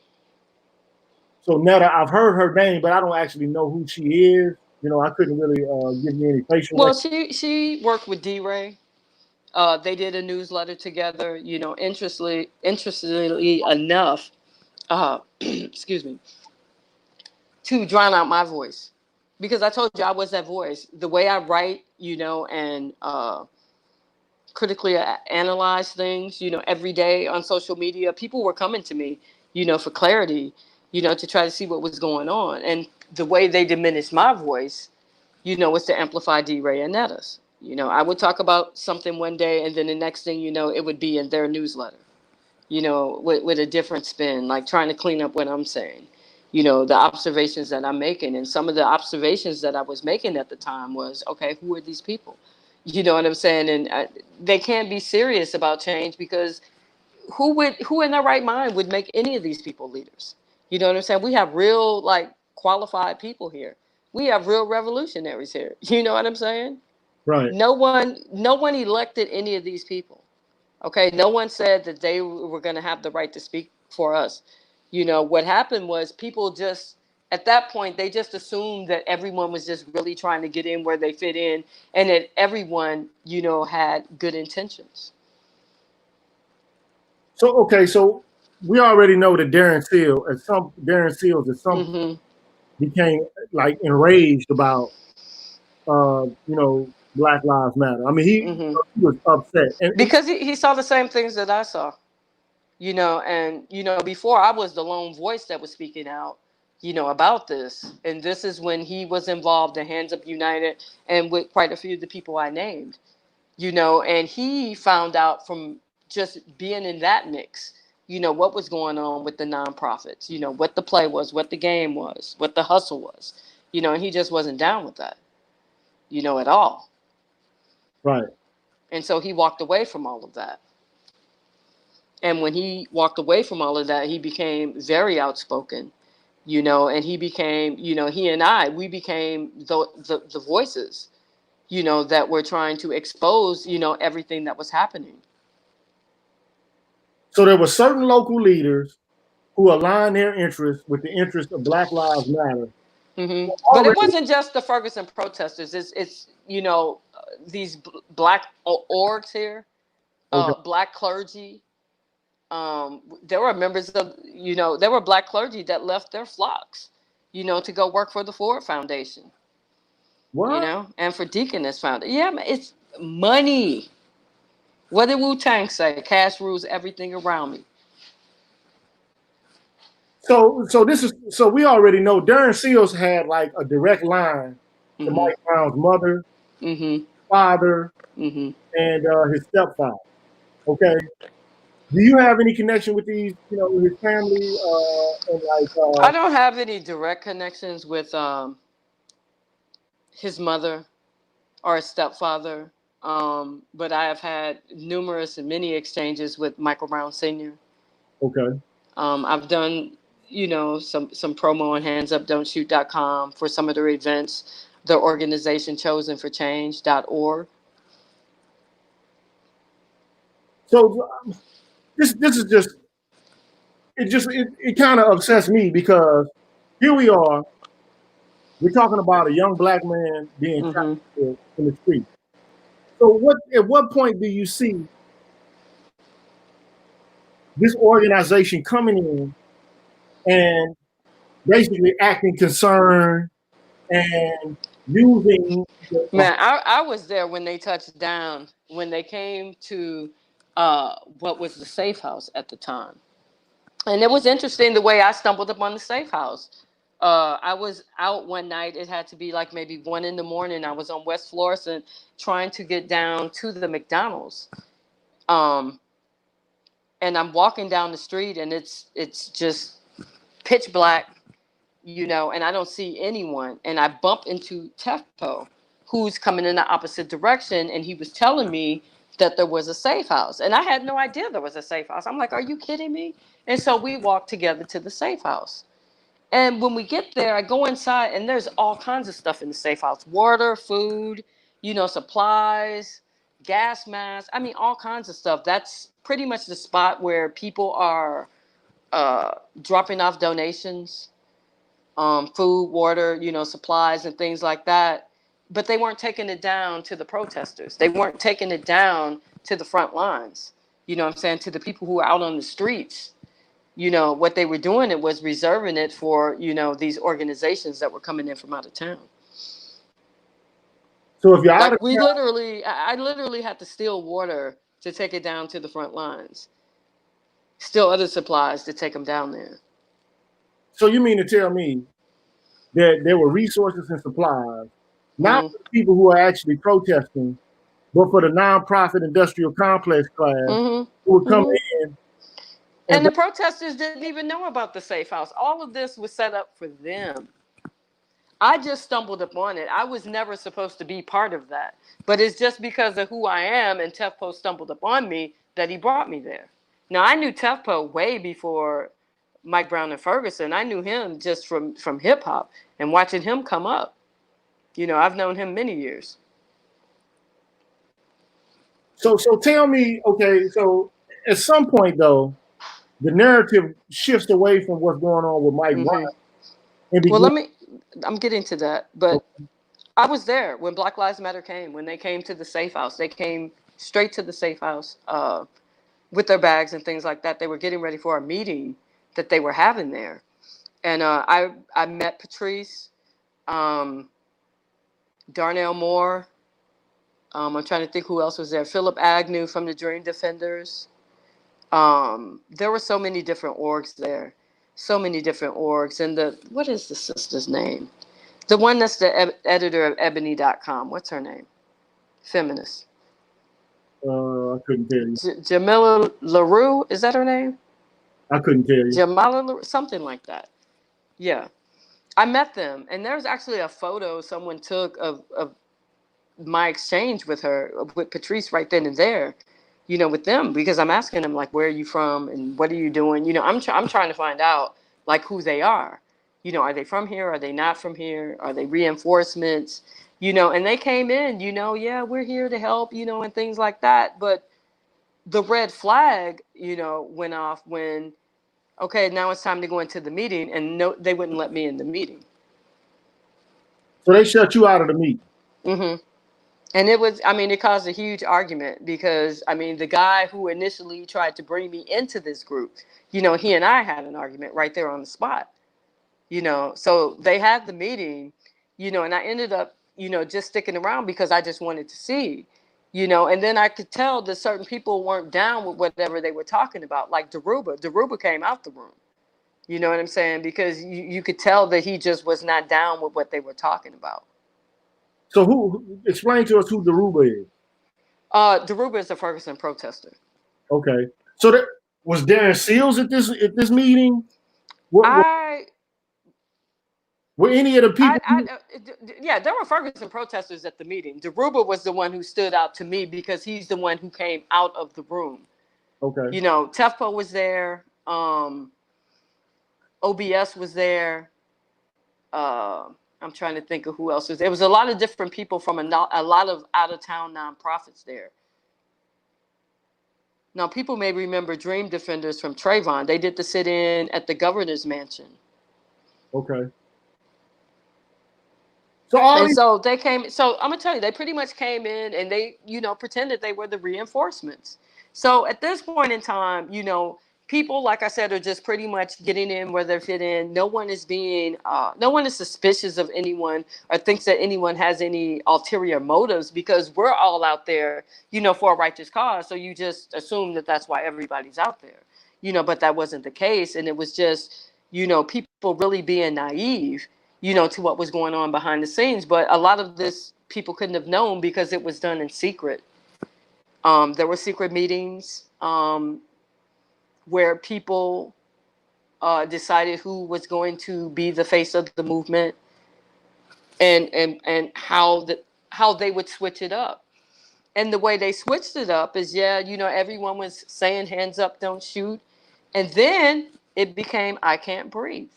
so Netta, I've heard her name, but I don't actually know who she is. You know, I couldn't really give you any facial Well, recognition. she worked with D-Ray. They did a newsletter together. You know, interestingly enough, excuse me, to drown out my voice, because I told you I was that voice. The way I write, you know, and critically analyze things, you know, every day on social media, people were coming to me, you know, for clarity, you know, to try to see what was going on. And the way they diminished my voice, you know, was to amplify D-Ray and Netta's. You know, I would talk about something one day, and then the next thing you know, it would be in their newsletter, you know, with a different spin, like trying to clean up what I'm saying, you know, the observations that I'm making. And some of the observations that I was making at the time was, okay, who are these people? You know what I'm saying? And they can't be serious about change, because who in their right mind would make any of these people leaders? You know what I'm saying? We have real, like, qualified people here. We have real revolutionaries here. You know what I'm saying? Right, No one elected any of these people. Okay, no one said that they were going to have the right to speak for us. You know, what happened was people just, at that point, they just assumed that everyone was just really trying to get in where they fit in, and that everyone, you know, had good intentions. so okay, so we already know that Darren Seals at some point Mm-hmm. became like enraged about you know, Black Lives Matter. I mean, Mm-hmm. he was upset, and Because he saw the same things that I saw, you know, and, you know, before I was the lone voice that was speaking out, you know, about this. And this is when he was involved in Hands Up United, and with quite a few of the people I named, you know, and he found out from just being in that mix, you know, what was going on with the nonprofits, you know, what the play was, what the game was, what the hustle was, you know, and he just wasn't down with that, you know, at all. right. And so he walked away from all of that. And when he walked away from all of that, he became very outspoken, you know, and he became, you know, we became the voices, you know, that were trying to expose, you know, everything that was happening. So there were certain local leaders who aligned their interests with the interests of Black Lives Matter. But it Already, wasn't just the Ferguson protesters. It's you know, these black orgs here, okay. black clergy. There were members of, you know, there were black clergy that left their flocks, you know, to go work for the Ford Foundation, you What? know, and for Deaconess Foundation. Yeah, man, it's money. What did Wu Tang say? Cash rules everything around me. So we already know Darren Seals had like a direct line to Mm-hmm. Mike Brown's mother, Mm-hmm. father, Mm-hmm. and his stepfather. Okay. Do you have any connection with these, you know, with his family, and like, I don't have any direct connections with his mother or his stepfather. But I have had numerous and many exchanges with Michael Brown Sr. okay, I've done, you know, some promo on handsupdon'tshoot.com for some of their events. the organization chosenforchange.org. So this is it kind of upsets me because here we are, we're talking about a young black man being shot in the street. So at what point do you see this organization coming in and basically acting concerned and using Man, I was there when they touched down, when they came to what was the safe house at the time. And it was interesting the way I stumbled upon the safe house. I was out one night. It had to be like maybe 1 a.m. I was on West Florissant trying to get down to the McDonald's. And I'm walking down the street and it's just pitch black, and I don't see anyone. And I bump into Tefpo, who's coming in the opposite direction, and he was telling me that there was a safe house. And I had no idea there was a safe house. I'm like, are you kidding me? And so we walked together to the safe house. And when we get there, I go inside and there's all kinds of stuff in the safe house. Water, food, supplies, gas masks. I mean, all kinds of stuff. That's pretty much the spot where people are dropping off donations, food, water, supplies and things like that. But they weren't taking it down to the protesters. They weren't taking it down to the front lines. You know what I'm saying? To the people who are out on the streets. What they were doing, it was reserving it for, these organizations that were coming in from out of town. So if you're out Like of town, I literally had to steal water to take it down to the front lines. Steal other supplies to take them down there. so you mean to tell me that there were resources and supplies, not for the people who are actually protesting, but for the nonprofit industrial complex class who would come in and the protesters didn't even know about the safe house. All of this was set up for them. I just stumbled upon it. I was never supposed to be part of that. But it's just because of who I am and Tefpo stumbled upon me that he brought me there. Now, I knew Tefpo way before Mike Brown and Ferguson. I knew him just from hip hop and watching him come up. I've known him many years. So tell me, okay, so at some point though, the narrative shifts away from what's going on with Mike Brown. Well, I'm getting to that, but I was there when Black Lives Matter came, when they came to the safe house. They came straight to the safe house with their bags and things like that. They were getting ready for a meeting that they were having there. And I met Patrice, Darnell Moore. I'm trying to think who else was there. Philip Agnew from the Dream Defenders. There were so many different orgs there. So many different orgs. And what is the sister's name? The one that's the editor of ebony.com. What's her name? Feminist. I couldn't tell you. Jamila LaRue, is that her name? I couldn't tell you. Jamila LaRue, something like that. Yeah. I met them, and there's actually a photo someone took of my exchange with her, with Patrice right then and there, with them, because I'm asking them, like, where are you from and what are you doing? I'm trying to find out, like, who they are. Are they from here? Are they not from here? Are they reinforcements? And they came in, yeah, we're here to help, and things like that. But the red flag, went off when, okay, now it's time to go into the meeting, and no, they wouldn't let me in the meeting. So they shut you out of the meeting. And it caused a huge argument because, the guy who initially tried to bring me into this group, he and I had an argument right there on the spot, so they had the meeting, and I ended up, just sticking around because I just wanted to see, and then I could tell that certain people weren't down with whatever they were talking about, like Deruba came out the room, you know what I'm saying? Because you could tell that he just was not down with what they were talking about. So explain to us who Deruba is. Deruba is a Ferguson protester. Okay. So was Darren Seals at this meeting? Were any of the people? Yeah, there were Ferguson protesters at the meeting. Deruba was the one who stood out to me because he's the one who came out of the room. Okay. Tefpo was there. OBS was there. I'm trying to think of who else was. There was a lot of different people from a lot of out of town nonprofits there. Now, people may remember Dream Defenders from Trayvon. They did the sit-in at the governor's mansion. Okay. So all And these. so they came. So I'm gonna tell you, they pretty much came in and they, pretended they were the reinforcements. So at this point in time, people, like I said, are just pretty much getting in where they fit in. No one is suspicious of anyone or thinks that anyone has any ulterior motives because we're all out there, for a righteous cause. So you just assume that that's why everybody's out there, but that wasn't the case. And it was just, people really being naive, to what was going on behind the scenes. But a lot of this people couldn't have known because it was done in secret. There were secret meetings where people decided who was going to be the face of the movement and how they would switch it up. And the way they switched it up is, everyone was saying hands up, don't shoot. And then it became I can't breathe.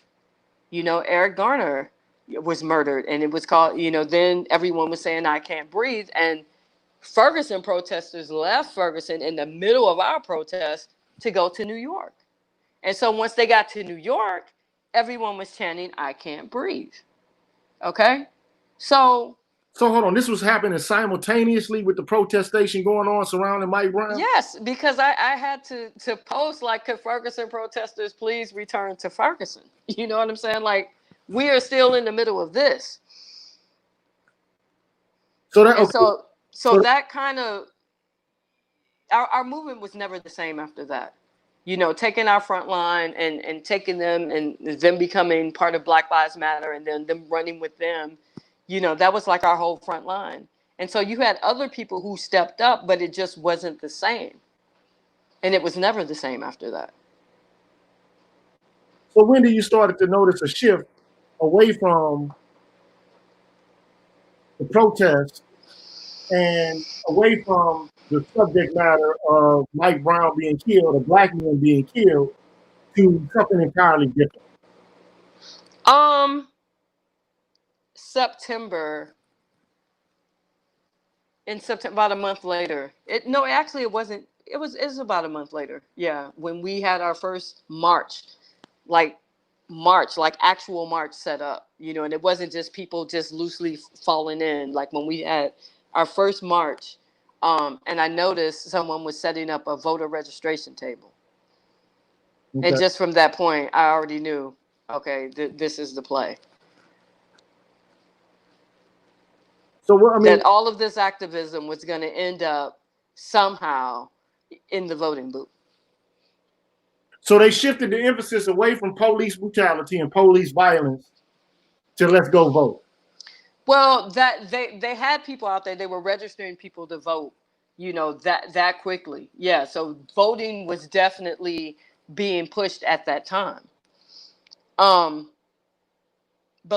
Eric Garner was murdered and it was called, then everyone was saying I can't breathe. And Ferguson protesters left Ferguson in the middle of our protest to go to New York. And so once they got to New York, everyone was chanting I can't breathe. Okay? So hold on, this was happening simultaneously with the protestation going on surrounding Mike Brown? yes, because I had to post like, could Ferguson protesters please return to Ferguson? You know what I'm saying? Like, we are still in the middle of this. So that And okay. so that kind of our movement was never the same after that. Taking our front line and taking them and them becoming part of Black Lives Matter and then them running with them, that was like our whole front line. And so you had other people who stepped up, but it just wasn't the same. And it was never the same after that. So when did you start to notice a shift away from the protests and away from the subject matter of Mike Brown being killed or black men being killed to something entirely different? September in September, about a month later. Actually, it wasn't. It was about a month later. Yeah, when we had our first like actual march set up. And it wasn't just people just loosely falling in. Like when we had our first march, and I noticed someone was setting up a voter registration table. Okay. And just from that point, I already knew, okay, this is the play. So what I mean, That all of this activism was going to end up somehow in the voting booth. so they shifted the emphasis away from police brutality and police violence to let's go vote. Well, that they had people out there. They were registering people to vote. That quickly. Yeah. So voting was definitely being pushed at that time. But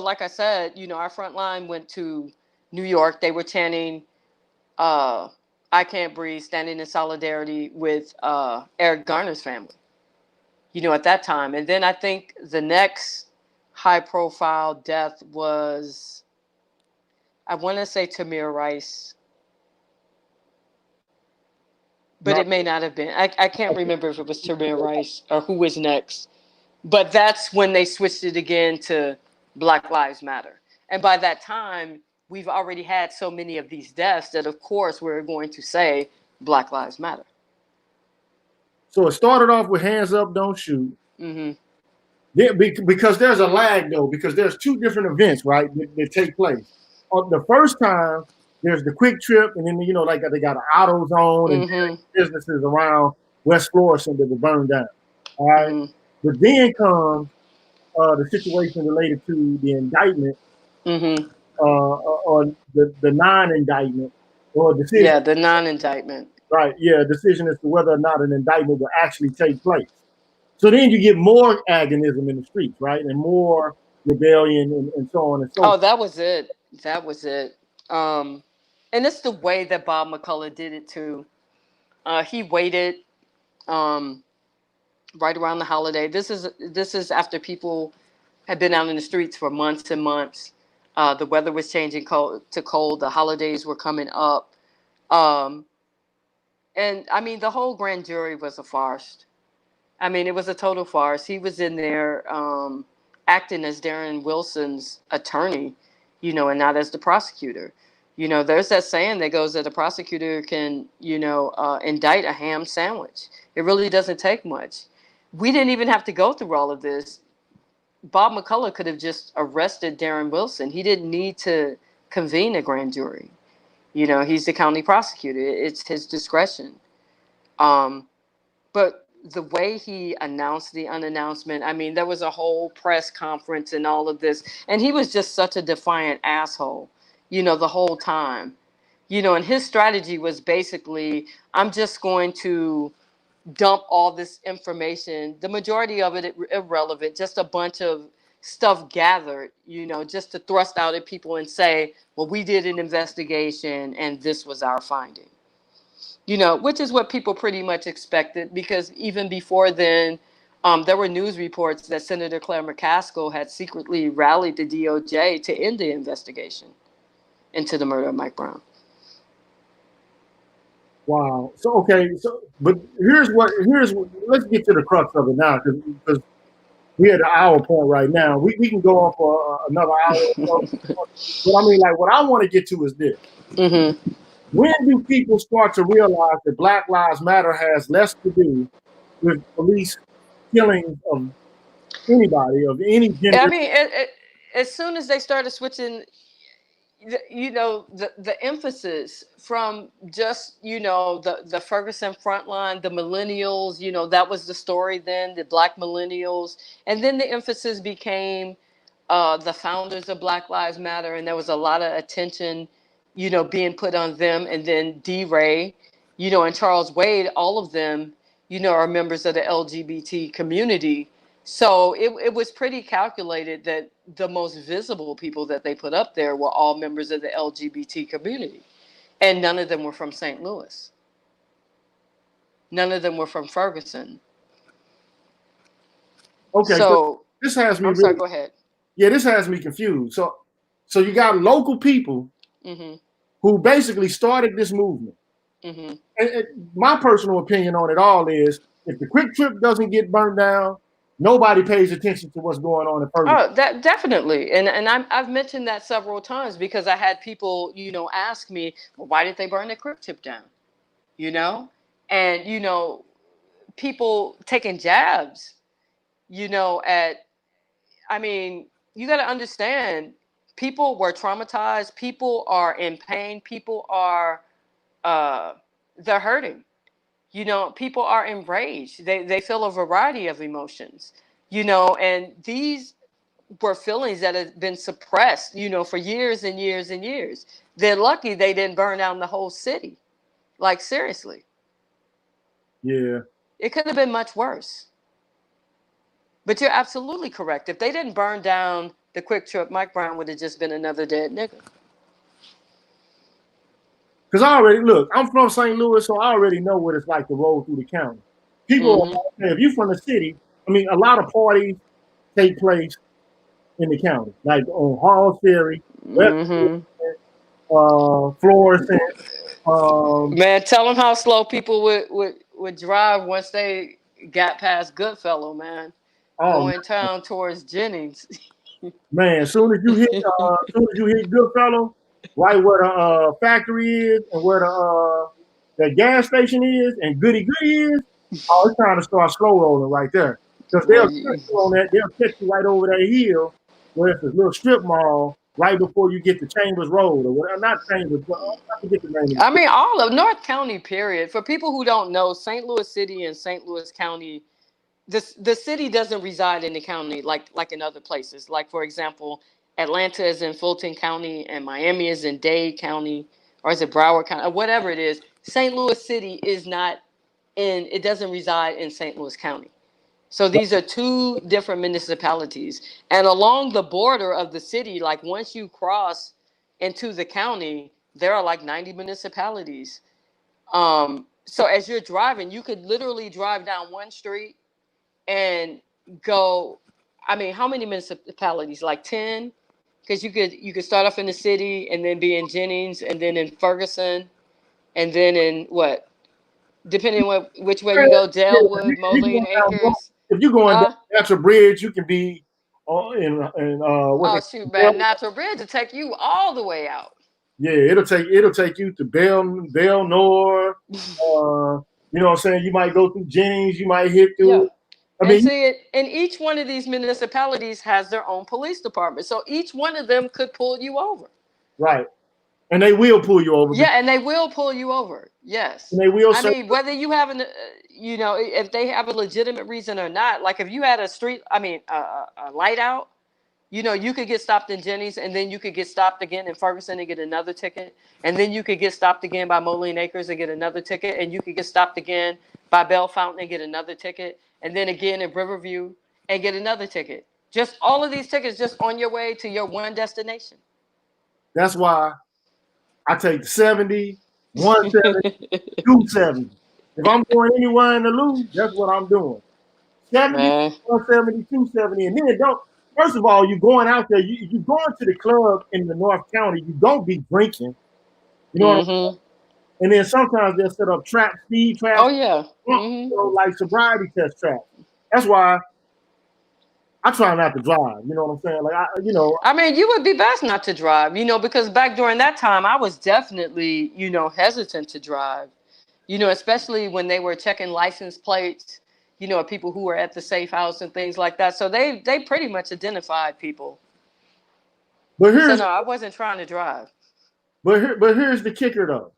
like I said, our front line went to New York. They were chanting, "I can't breathe," standing in solidarity with Eric Garner's family. At that time. And then I think the next high profile death was, I want to say Tamir Rice, but Not, it may not have been. I can't remember if it was Tamir Rice or who was next. But that's when they switched it again to Black Lives Matter. And by that time, we've already had so many of these deaths that, of course, we're going to say Black Lives Matter. so it started off with hands up, don't shoot. Mm-hmm. Because there's a lag though, because there's two different events, right, that take place. The first time, there's the quick trip, and then like they got an auto zone and Mm-hmm. businesses around West Florissant that were burned down. All right, Mm-hmm. but then comes the situation related to the indictment, Mm-hmm. or the non-indictment, or decision. Yeah, the non-indictment. Right, yeah, decision as to whether or not an indictment will actually take place. So then you get more agonism in the streets, right, and more rebellion and so on and so Oh, forth. that was it. That was it. And it's the way that Bob McCullough did it too. He waited um, right around the holiday. This is after people had been out in the streets for months and months. The weather was changing cold to cold. The holidays were coming up. Um, and I mean, the whole grand jury was a farce. I mean, it was a total farce. He was in there acting as Darren Wilson's attorney, and not as the prosecutor. There's that saying that goes that a prosecutor can, indict a ham sandwich. It really doesn't take much. We didn't even have to go through all of this. Bob McCullough could have just arrested Darren Wilson. He didn't need to convene a grand jury. He's the county prosecutor. It's his discretion. Um, but the way he announced the unannouncement, I mean, there was a whole press conference and all of this, and he was just such a defiant asshole, the whole time. And his strategy was basically, I'm just going to dump all this information, the majority of it irrelevant, just a bunch of stuff gathered, just to thrust out at people and say, well, we did an investigation and this was our finding. Which is what people pretty much expected, because even before then, there were news reports that Senator Claire McCaskill had secretly rallied the DOJ to end the investigation into the murder of Mike Brown. Wow. But let's get to the crux of it now, because we're at the hour point right now. We can go on for another hour. But I mean, like, what I want to get to is this. Mm-hmm. When do people start to realize that Black Lives Matter has less to do with police killings of anybody, of any gender? I mean, as soon as they started switching, the emphasis from just, the Ferguson frontline, the millennials, that was the story then, the Black millennials. And then the emphasis became the founders of Black Lives Matter. And there was a lot of attention, being put on them. And then D. Ray, and Charles Wade, all of them, are members of the LGBT community. So it was pretty calculated that the most visible people that they put up there were all members of the LGBT community. And none of them were from St. Louis. None of them were from Ferguson. Okay, so this has me. I'm sorry, go ahead. Yeah, this has me confused. So you got local people Mm-hmm. who basically started this movement. Mm-hmm. And my personal opinion on it all is, if the Quick Trip doesn't get burned down, nobody pays attention to what's going on in Ferguson. Oh, that definitely, and I've mentioned that several times, because I had people, ask me, well, why did they burn the Quick Trip down? And people taking jabs, at. I mean, you got to understand, people were traumatized. People are in pain. People are, they're hurting. People are enraged. They feel a variety of emotions. And these were feelings that have been suppressed, for years and years and years. They're lucky they didn't burn down the whole city. Like, seriously. Yeah. It could have been much worse. But you're absolutely correct. If they didn't burn down the Quick Trip, Mike Brown would have just been another dead nigga. Because I'm from St. Louis, so I already know what it's like to roll through the county. People, if you're from the city, I mean, a lot of parties take place in the county, like on Hall's Ferry, Florissant. Man, tell them how slow people would drive once they got past Goodfellow, man. Going town towards Jennings. Man, as soon as you hit Goodfellow, right where the factory is and where the gas station is and Goody Goody is, it's time to start slow rolling right there. Because they'll catch you on that. They'll catch you right over that hill where it's a little strip mall right before you get to Chambers Road or whatever. Not Chambers, but I forget the name. I mean, all of North County, period. For people who don't know, St. Louis City and St. Louis County, the city doesn't reside in the county like in other places. Like, for example, Atlanta is in Fulton County and Miami is in Dade County, or is it Broward County, or whatever it is. St. Louis City is not it doesn't reside in St. Louis County. So these are two different municipalities. And along the border of the city, like once you cross into the county, there are like 90 municipalities. So as you're driving, you could literally drive down one street and go, I mean, how many municipalities? Like 10, because you could start off in the city and then be in Jennings and then in Ferguson and then in what, depending on which way you go, Yeah, Dalewood, Moline Acres. if you're going down Huh? Natural Bridge, you can be in what Oh they shoot, Bell. man! Natural Bridge to take you all the way out. Yeah, it'll take you to Bell Nor. You know what I'm saying? You might go through Jennings, you might hit Yeah. through. I And mean, see it, and each one of these municipalities has their own police department. So each one of them could pull you over. right, and they will pull you over. Yeah, and they will pull you over. And Yes. they will I say, mean, whether you have if they have a legitimate reason or not, like if you had a light out, you could get stopped in Jennings, and then you could get stopped again in Ferguson and get another ticket, and then you could get stopped again by Moline Acres and get another ticket, and you could get stopped again by Bell Fountain and get another ticket, and then again in Riverview and get another ticket. Just all of these tickets just on your way to your one destination. that's why I take the 70, 170, 270. If I'm going anywhere in the loop, that's what I'm doing. 70, Man. 170, 270. And then don't, first of all, you're going out there, you're going to the club in the North County, you don't be drinking. You know what I'm Mm-hmm. saying? And then sometimes they'll set up speed traps, Oh yeah. Mm-hmm. like sobriety test traps. That's why I try not to drive. You know what I'm saying? Like I mean, you would be best not to drive, because back during that time, I was definitely, hesitant to drive, especially when they were checking license plates, people who were at the safe house and things like that. So they pretty much identified people. but So here's no, I wasn't trying to drive. but here's the kicker though.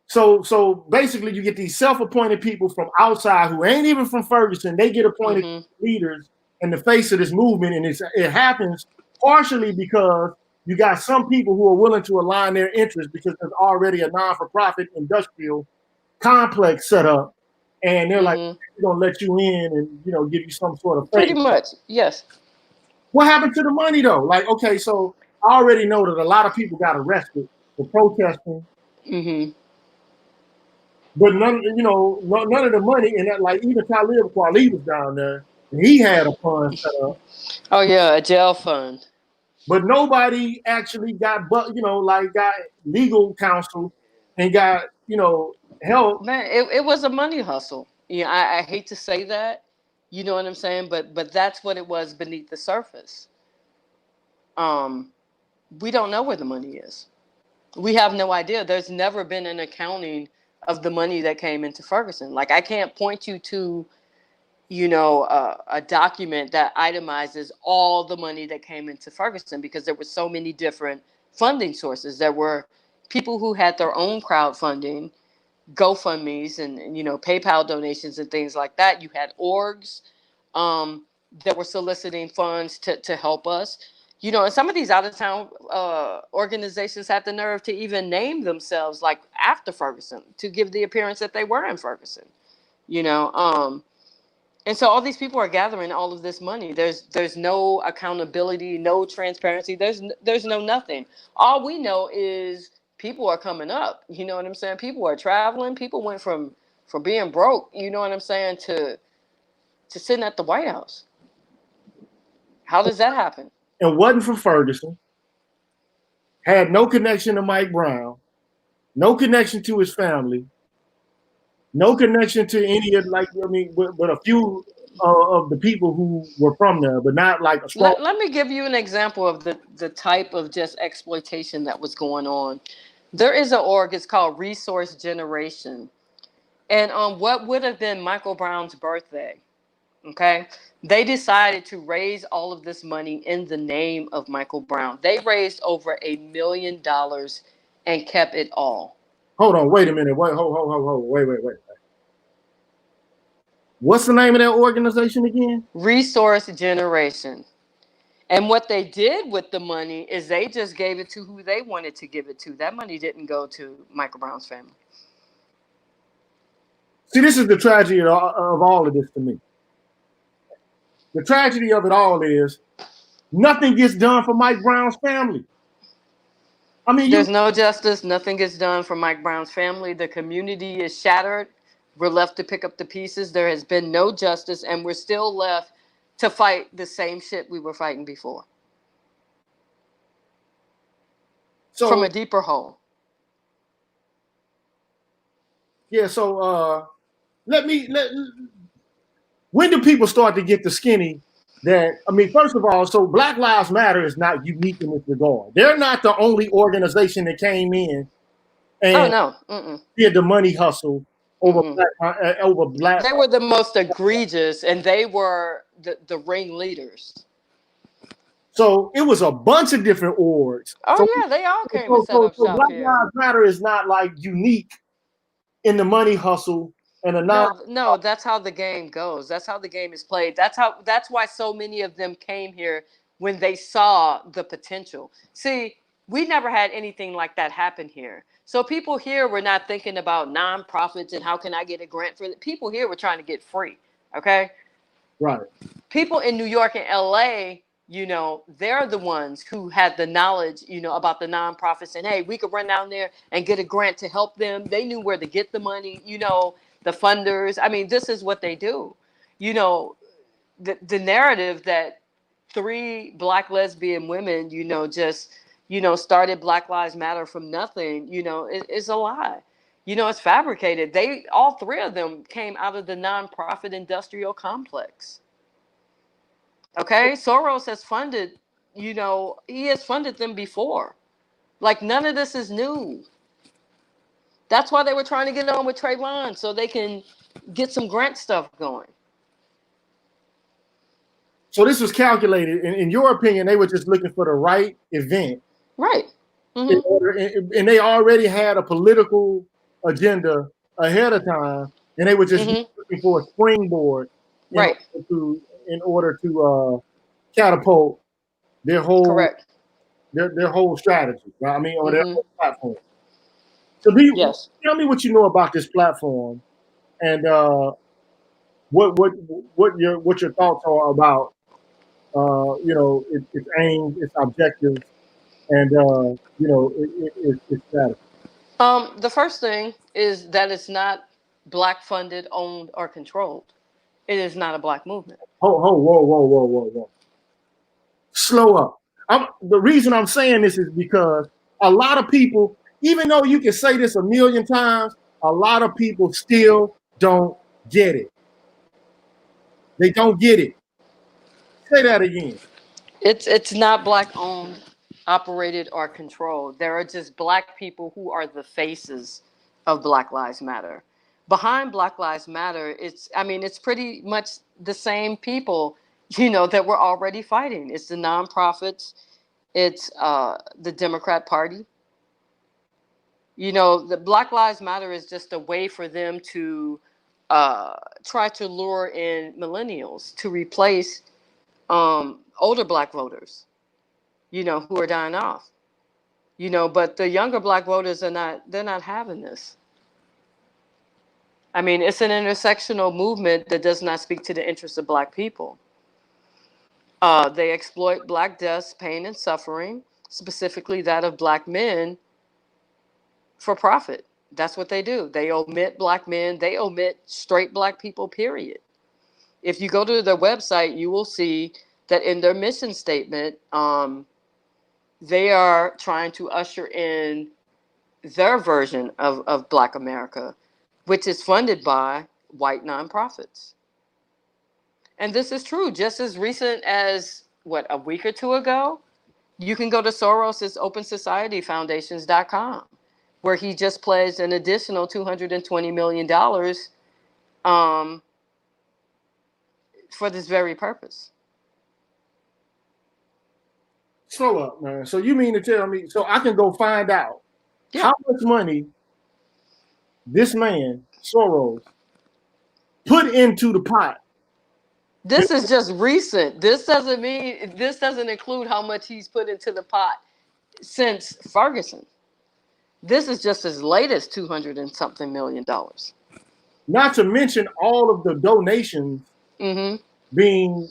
So basically, you get these self-appointed people from outside who ain't even from Ferguson. They get appointed Mm-hmm. leaders in the face of this movement, and it happens partially because you got some people who are willing to align their interests because there's already a non-for-profit industrial complex set up, and they're like, Mm-hmm. we're gonna let you in and give you some sort of Pretty favor. much, yes. What happened to the money though? Like, okay, so I already know that a lot of people got arrested for protesting. Mm-hmm. But none of the money in that, like even Talib Kweli was down there and he had a fund set up, Oh yeah, a jail fund. but nobody actually got legal counsel and got help. Man, it was a money hustle. Yeah, I hate to say that. You know what I'm saying? But that's what it was beneath the surface. Um, we don't know where the money is. We have no idea. There's never been an accounting of the money that came into Ferguson. Like I can't point you to, a document that itemizes all the money that came into Ferguson because there were so many different funding sources. There were people who had their own crowdfunding, GoFundMe's and PayPal donations and things like that. You had orgs that were soliciting funds to help us. And some of these out of town organizations had the nerve to even name themselves like after Ferguson to give the appearance that they were in Ferguson. You know, and so all these people are gathering all of this money. There's no accountability, no transparency. There's no nothing. All we know is people are coming up. You know what I'm saying? People are traveling. People went from being broke, you know what I'm saying, to sitting at the White House. How does that happen? And wasn't from Ferguson, had no connection to Mike Brown, no connection to his family, no connection to any of but a few of the people who were from there, but not like a strong. Let me give you an example of the type of just exploitation that was going on. There is an org, it's called Resource Generation. And on what would have been Michael Brown's birthday, okay, they decided to raise all of this money in the name of Michael Brown. They raised over $1 million and kept it all. Hold on, wait a minute, wait, hold, wait. What's the name of that organization again? Resource Generation. And what they did with the money is they just gave it to who they wanted to give it to. That money didn't go to Michael Brown's family. See, this is the tragedy of all of this to me. The tragedy of it all is nothing gets done for Mike Brown's family. I mean, There's no justice. Nothing gets done for Mike Brown's family. The community is shattered. We're left to pick up the pieces. There has been no justice, and we're still left to fight the same shit we were fighting before. from a So deeper hole. yeah, so let when do people start to get the skinny that, I mean, first of all, so Black Lives Matter is not unique in this regard. They're not the only organization that came in Oh and no. Mm-mm. did the money hustle over Mm-mm. black. They were the most egregious, and they were the ringleaders. So it was a bunch of different orgs. Oh yeah, they all came and set up So shop Black here. Lives Matter is not like unique in the money hustle and the non. No, no, that's how the game goes. That's how the game is played. That's why so many of them came here when they saw the potential. See, we never had anything like that happen here. So people here were not thinking about nonprofits and how can I get a grant for it. People here were trying to get free. Okay? Right. People in New York and LA, they're the ones who had the knowledge, about the nonprofits and hey, we could run down there and get a grant to help them. They knew where to get the money, the funders. I mean, this is what they do. You know, the narrative that three black lesbian women, just, started Black Lives Matter from nothing, is a lie. It's fabricated. All three of them came out of the nonprofit industrial complex. Okay, Soros has funded, he has funded them before. Like none of this is new. That's why they were trying to get on with Trayvon so they can get some grant stuff going. So this was calculated. In your opinion, they were just looking for the right event. Right. In Mm-hmm. order, and they already had a political agenda ahead of time, and they were just Mm-hmm. looking for a springboard in Right. order to catapult their whole Correct. their whole strategy. Right? I mean, or their Mm-hmm. whole platform. So, do you Yes. tell me what you know about this platform, and what your thoughts are about its aims, its objectives, and its status. The first thing is that it's not black funded, owned, or controlled. It is not a black movement. Whoa. Slow up. The reason I'm saying this is because a lot of people, even though you can say this a million times, a lot of people still don't get it. They don't get it. Say that again. It's not black owned, operated, or controlled. There are just black people who are the faces of Black Lives Matter. Behind Black Lives Matter, it's pretty much the same people, that we're already fighting. It's the nonprofits, it's the Democrat Party. The Black Lives Matter is just a way for them to uh, try to lure in millennials to replace older black voters, who are dying off. But the younger black voters they're not having this. I mean, it's an intersectional movement that does not speak to the interests of black people. They exploit black deaths, pain, and suffering, specifically that of black men, for profit. That's what they do. They omit black men, they omit straight black people, period. If you go to their website, you will see that in their mission statement, they are trying to usher in their version of Black America, which is funded by white nonprofits. And this is true. Just as recent as, a week or two ago, you can go to Soros's Open Society Foundations.com, where he just pledged an additional $220 million for this very purpose. Slow up, man. So you mean to tell me, so I can go find out Yeah. how much money this man, Soros, put into the pot? This is just recent. This doesn't include how much he's put into the pot since Ferguson. This is just his latest 200 and something $1 million. Not to mention all of the donations Mm-hmm. being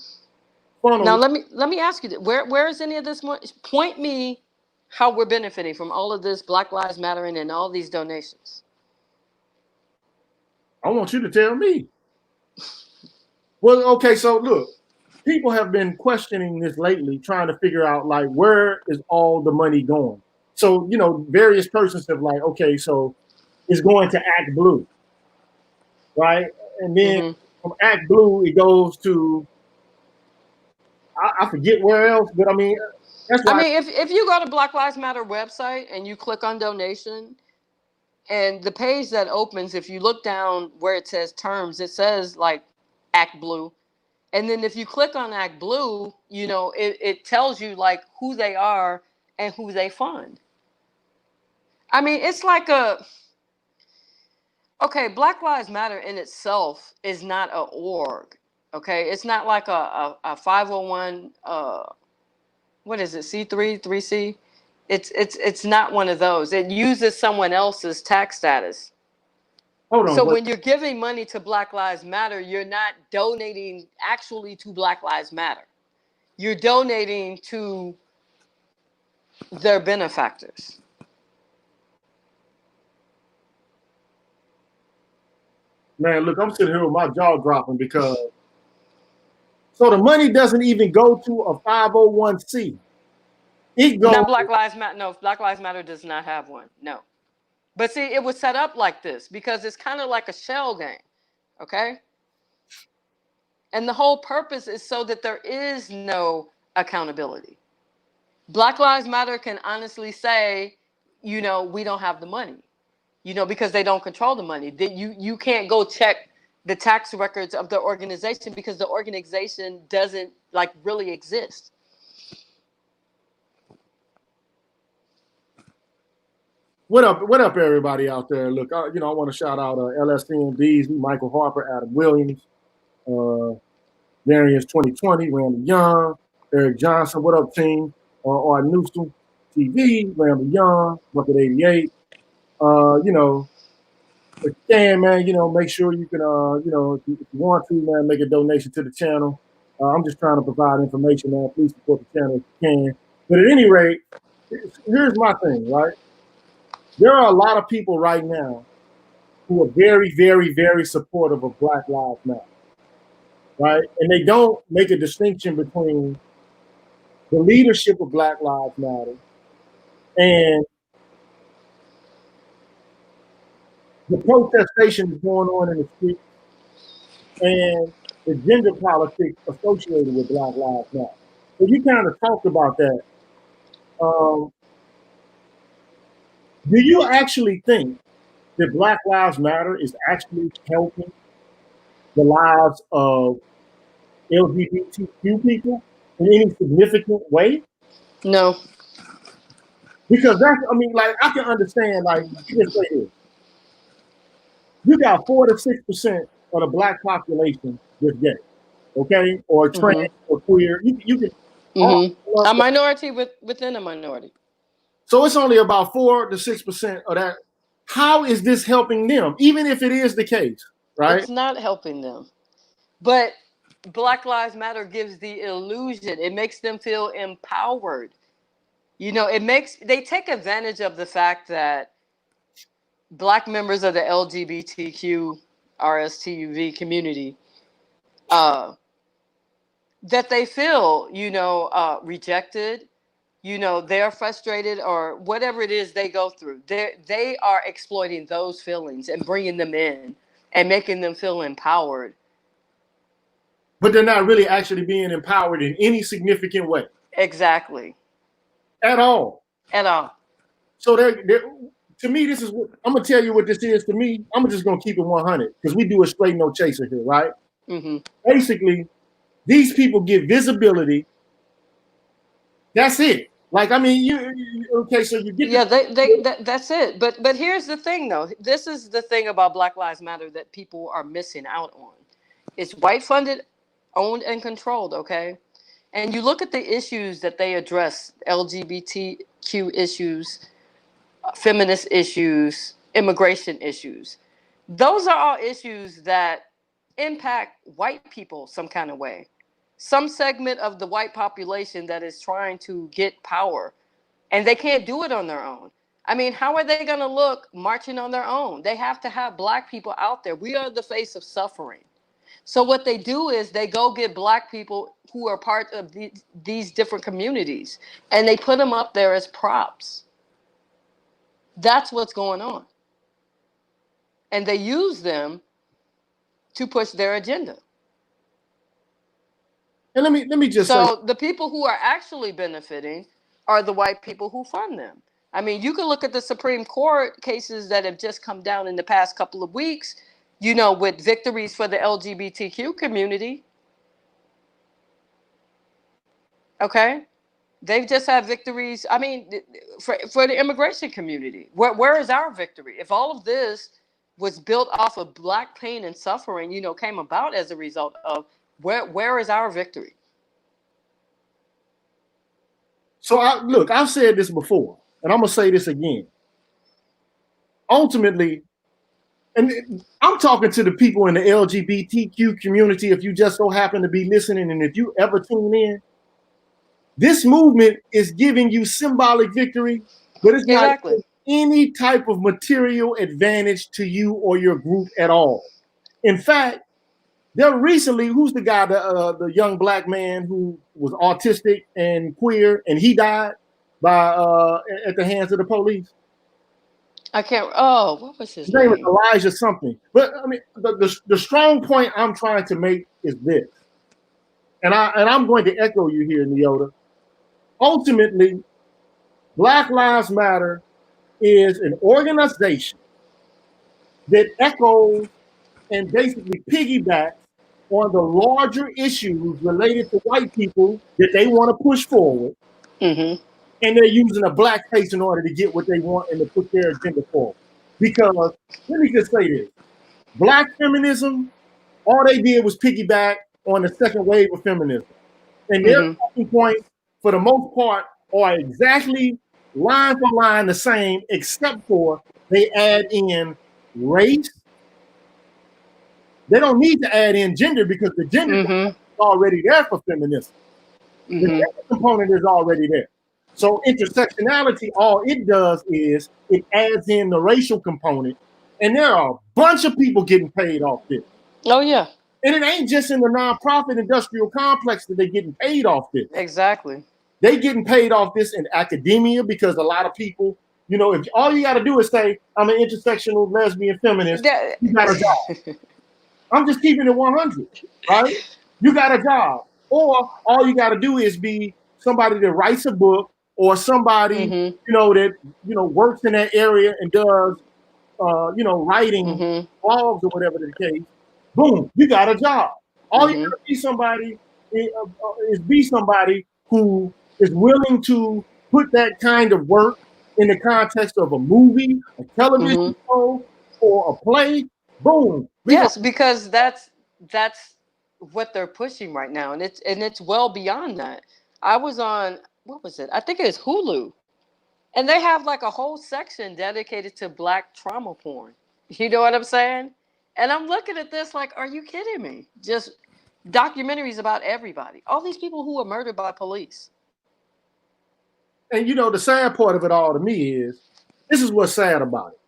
Now funneled. let me ask you, where is any of this money? Point me how we're benefiting from all of this Black Lives Mattering and all these donations. I want you to tell me. Well, okay, so look, people have been questioning this lately, trying to figure out like where is all the money going? So, various persons have like, okay, so it's going to Act Blue, right? And then Mm-hmm. from Act Blue, it goes to, I forget where else, but I mean, that's I why. mean, if you go to Black Lives Matter website and you click on donation, and the page that opens, if you look down where it says terms, it says like Act Blue. And then if you click on Act Blue, it tells you like who they are and who they fund. I mean, it's like okay, Black Lives Matter in itself is not a org. Okay, it's not like a 501 what is it, C3, 3C? It's not one of those. It uses someone else's tax status. Hold on, So wait. when you're giving money to Black Lives Matter, you're not donating actually to Black Lives Matter. You're donating to their benefactors. Man, look, I'm sitting here with my jaw dropping because so the money doesn't even go to a 501c. It goes. Not Black Lives Matter. No, Black Lives Matter does not have one. No. But see, it was set up like this because it's kind of like a shell game. Okay? And the whole purpose is so that there is no accountability. Black Lives Matter can honestly say, we don't have the money, because they don't control the money. That you can't go check the tax records of the organization because the organization doesn't like really exist. What up, everybody out there? Look, I want to shout out LSCMDs, Michael Harper, Adam Williams, Variance 2020, Randall Young, Eric Johnson. What up, team? Art Newsome, TV, Randall Young, Bucket 88. If you can, man, make sure you can, if you want to, man, make a donation to the channel. I'm just trying to provide information, man. Please support the channel if you can. But at any rate, here's my thing, right? There are a lot of people right now who are very, very, very supportive of Black Lives Matter, right? And they don't make a distinction between the leadership of Black Lives Matter and the protestation that's going on in the streets and the gender politics associated with Black Lives Matter. So you kind of talked about that. Um, do you actually think that Black Lives Matter is actually helping the lives of LGBTQ people in any significant way? No. Because like I can understand, like, just say this. You got 4 to 6% of the black population that's gay, okay? Or trans Mm-hmm. or queer. You can Mm-hmm. A minority within a minority. So it's only about 4 to 6% of that. How is this helping them? Even if it is the case, right? It's not helping them. But Black Lives Matter gives the illusion. It makes them feel empowered. They take advantage of the fact that Black members of the LGBTQ RSTUV community, that they feel, rejected, they're frustrated or whatever it is they go through. They are exploiting those feelings and bringing them in and making them feel empowered. But they're not really actually being empowered in any significant way. Exactly. At all. At all. So to me, this is what I'm gonna tell you what this is to me. I'm just gonna keep it 100 because we do a straight no chaser here, right? Mm-hmm. Basically, these people get visibility. That's it. Like, I mean, okay, so you get that's it. But here's the thing, though. This is the thing about Black Lives Matter that people are missing out on. It's white funded, owned, and controlled. Okay, and you look at the issues that they address: LGBTQ issues, feminist issues, immigration issues. Those are all issues that impact white people some kind of way. Some segment of the white population that is trying to get power, and they can't do it on their own. I mean, how are they going to look marching on their own? They have to have black people out there. We are the face of suffering. So what they do is they go get black people who are part of these different communities, and they put them up there as props. That's what's going on. And they use them to push their agenda. And let me just say, so the people who are actually benefiting are the white people who fund them. I mean, you can look at the Supreme Court cases that have just come down in the past couple of weeks, with victories for the LGBTQ community. Okay? They've just had victories. I mean, for the immigration community. Where is our victory? If all of this was built off of black pain and suffering, came about as a result of where is our victory? so I've said this before, and I'm gonna say this again. Ultimately, and I'm talking to the people in the LGBTQ community, if you just so happen to be listening, and if you ever tune in, this movement is giving you symbolic victory, but it's not Exactly. any type of material advantage to you or your group at all. In fact, there recently, who's the guy, the young black man who was autistic and queer, and he died by at the hands of the police? I can't. Oh, what was his His name is name? Elijah something. But I mean, the strong point I'm trying to make is this, and I'm going to echo you here, Nyota. Ultimately, Black Lives Matter is an organization that echoes and basically piggybacks on the larger issues related to white people that they want to push forward. Mm-hmm. And they're using a black face in order to get what they want and to put their agenda forward. Because let me just say this: black feminism, all they did was piggyback on the second wave of feminism. And their talking points, for the most part, are exactly line for line the same, except for they add in race. They don't need to add in gender because the gender is already there for feminism. The gender component is already there. So intersectionality, all it does is it adds in the racial component, and there are a bunch of people getting paid off this. Oh yeah. And it ain't just in the nonprofit industrial complex that they're getting paid off this. Exactly. They getting paid off this in academia because a lot of people, if all you got to do is say, I'm an intersectional lesbian feminist, you got a job. I'm just keeping it 100, right? You got a job. Or all you got to do is be somebody that writes a book or somebody, that, works in that area and does, writing blogs or whatever the case. Boom, you got a job. All you got to be somebody is be somebody who is willing to put that kind of work in the context of a movie, a television show, or a play. Boom. Yes, because that's what they're pushing right now, and it's well beyond that. I was on, what was it? I think it was Hulu, and they have like a whole section dedicated to black trauma porn. You know what I'm saying? And I'm looking at this like, are you kidding me? Just documentaries about everybody, all these people who were murdered by police. And the sad part of it all to me is, this is what's sad about it.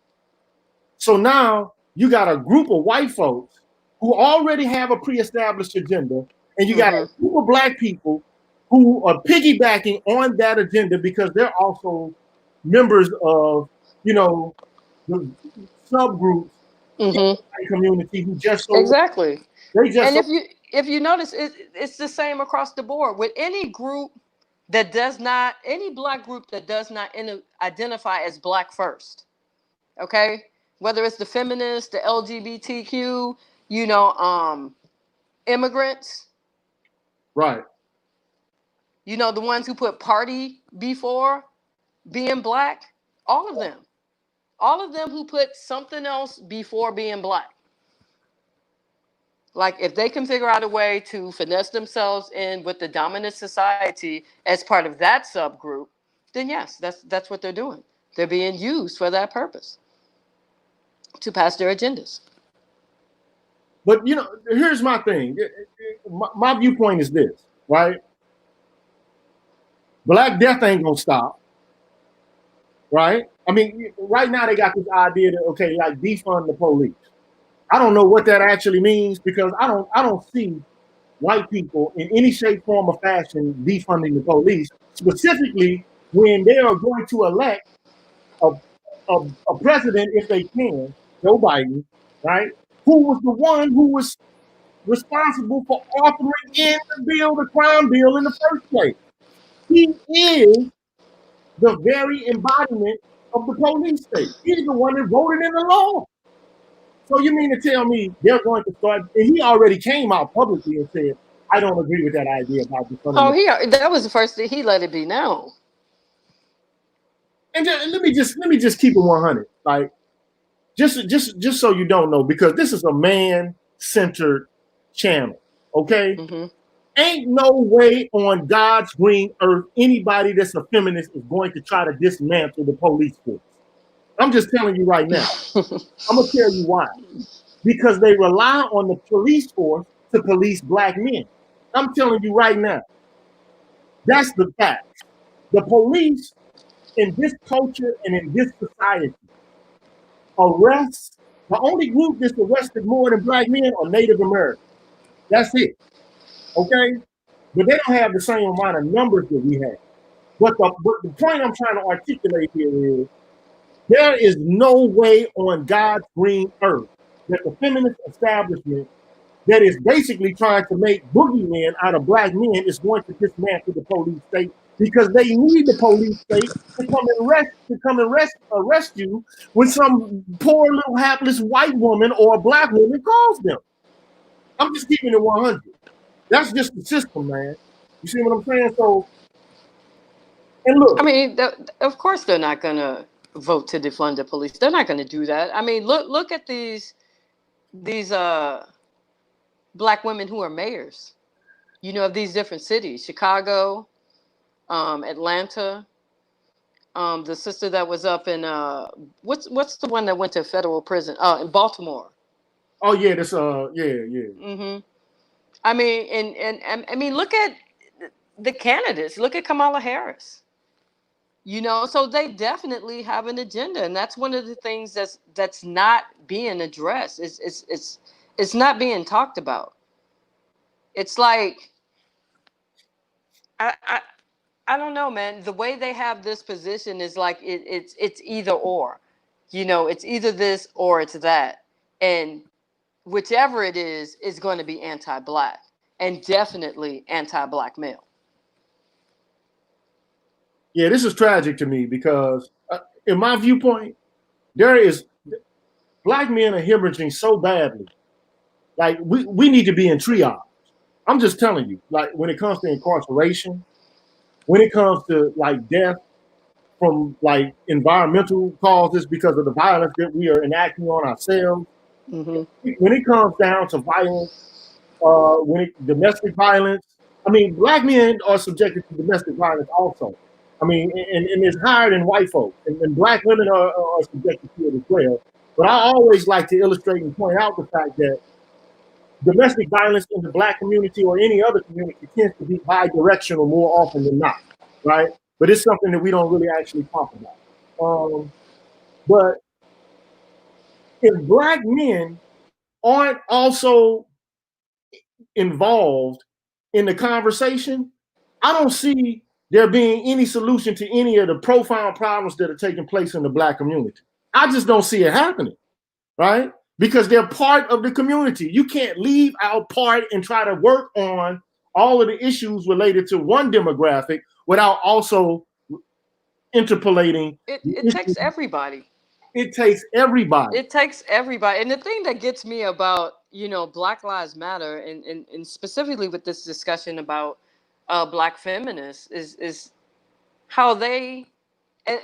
So now you got a group of white folks who already have a pre-established agenda, and you got a group of black people who are piggybacking on that agenda because they're also members of, the subgroups in the community who just so Exactly. they just. And if you notice, it's the same across the board with any group that does not, any black group that does not identify as black first. Okay, whether it's the feminists, the LGBTQ, immigrants, Right. the ones who put party before being black, all of them who put something else before being black. Like, if they can figure out a way to finesse themselves in with the dominant society as part of that subgroup, then yes, that's what they're doing. They're being used for that purpose, to pass their agendas. But here's my thing. My viewpoint is this, right? Black death ain't gonna stop, right? I mean, right now they got this idea that, okay, like, defund the police. I don't know what that actually means because I don't see white people in any shape, form, or fashion defunding the police, specifically when they are going to elect a a president, if they can, Joe Biden, right? Who was the one who was responsible for authoring in the crime bill in the first place. He is the very embodiment of the police state. He's the one that voted in the law. So you mean to tell me they're going to start? And he already came out publicly and said, "I don't agree with that idea about defunding Oh, the." that was the first thing he let it be known. And let me just keep it 100. Like just so you don't know, because this is a man-centered channel. Okay, Mm-hmm. ain't no way on God's green earth anybody that's a feminist is going to try to dismantle the police force. I'm just telling you right now. I'm gonna tell you why. Because they rely on the police force to police black men. I'm telling you right now. That's the fact. The police in this culture and in this society arrests, the only group that's arrested more than black men are Native Americans. That's it. Okay? But they don't have the same amount of numbers that we have. But the point I'm trying to articulate here is there is no way on God's green earth that the feminist establishment that is basically trying to make boogeymen out of black men is going to dismantle the police state because they need the police state to come and arrest you when some poor little hapless white woman or a black woman calls them. I'm just keeping it 100. That's just the system, man. You see what I'm saying? So, and I look, mean, of course they're not going to vote to defund the police. They're not going to do that. I mean, look at these black women who are mayors. You know, of these different cities, Chicago, Atlanta. The sister that was up in what's the one that went to federal prison? In Baltimore. oh yeah, this yeah. Hmm. I mean, and I mean, look at the candidates. Look at Kamala Harris. You know, so they definitely have an agenda, and that's one of the things that's not being addressed. It's not being talked about. It's like I, I I don't know, man. The way they have this position is like it's either or. You know, it's either this or it's that, and whichever it is going to be anti-black and definitely anti-black male. Yeah, this is tragic to me because, in my viewpoint, there is black men are hemorrhaging so badly. Like we need to be in triage. I'm just telling you, like when it comes to incarceration, when it comes to like death from like environmental causes because of the violence that we are enacting on ourselves, Mm-hmm. when it comes down to violence, domestic violence, I mean, black men are subjected to domestic violence also. I mean, and it's higher than white folks, and black women are subjected to it as well. But I always like to illustrate and point out the fact that domestic violence in the black community or any other community tends to be bi-directional more often than not, right? But it's something that we don't really actually talk about. But if black men aren't also involved in the conversation, I don't see there being any solution to any of the profound problems that are taking place in the black community. I just don't see it happening, right? Because they're part of the community. You can't leave out part and try to work on all of the issues related to one demographic without also interpolating the It issue. takes everybody. It takes everybody. It takes everybody. And the thing that gets me about, you know, Black Lives Matter and specifically with this discussion about black feminists is how they and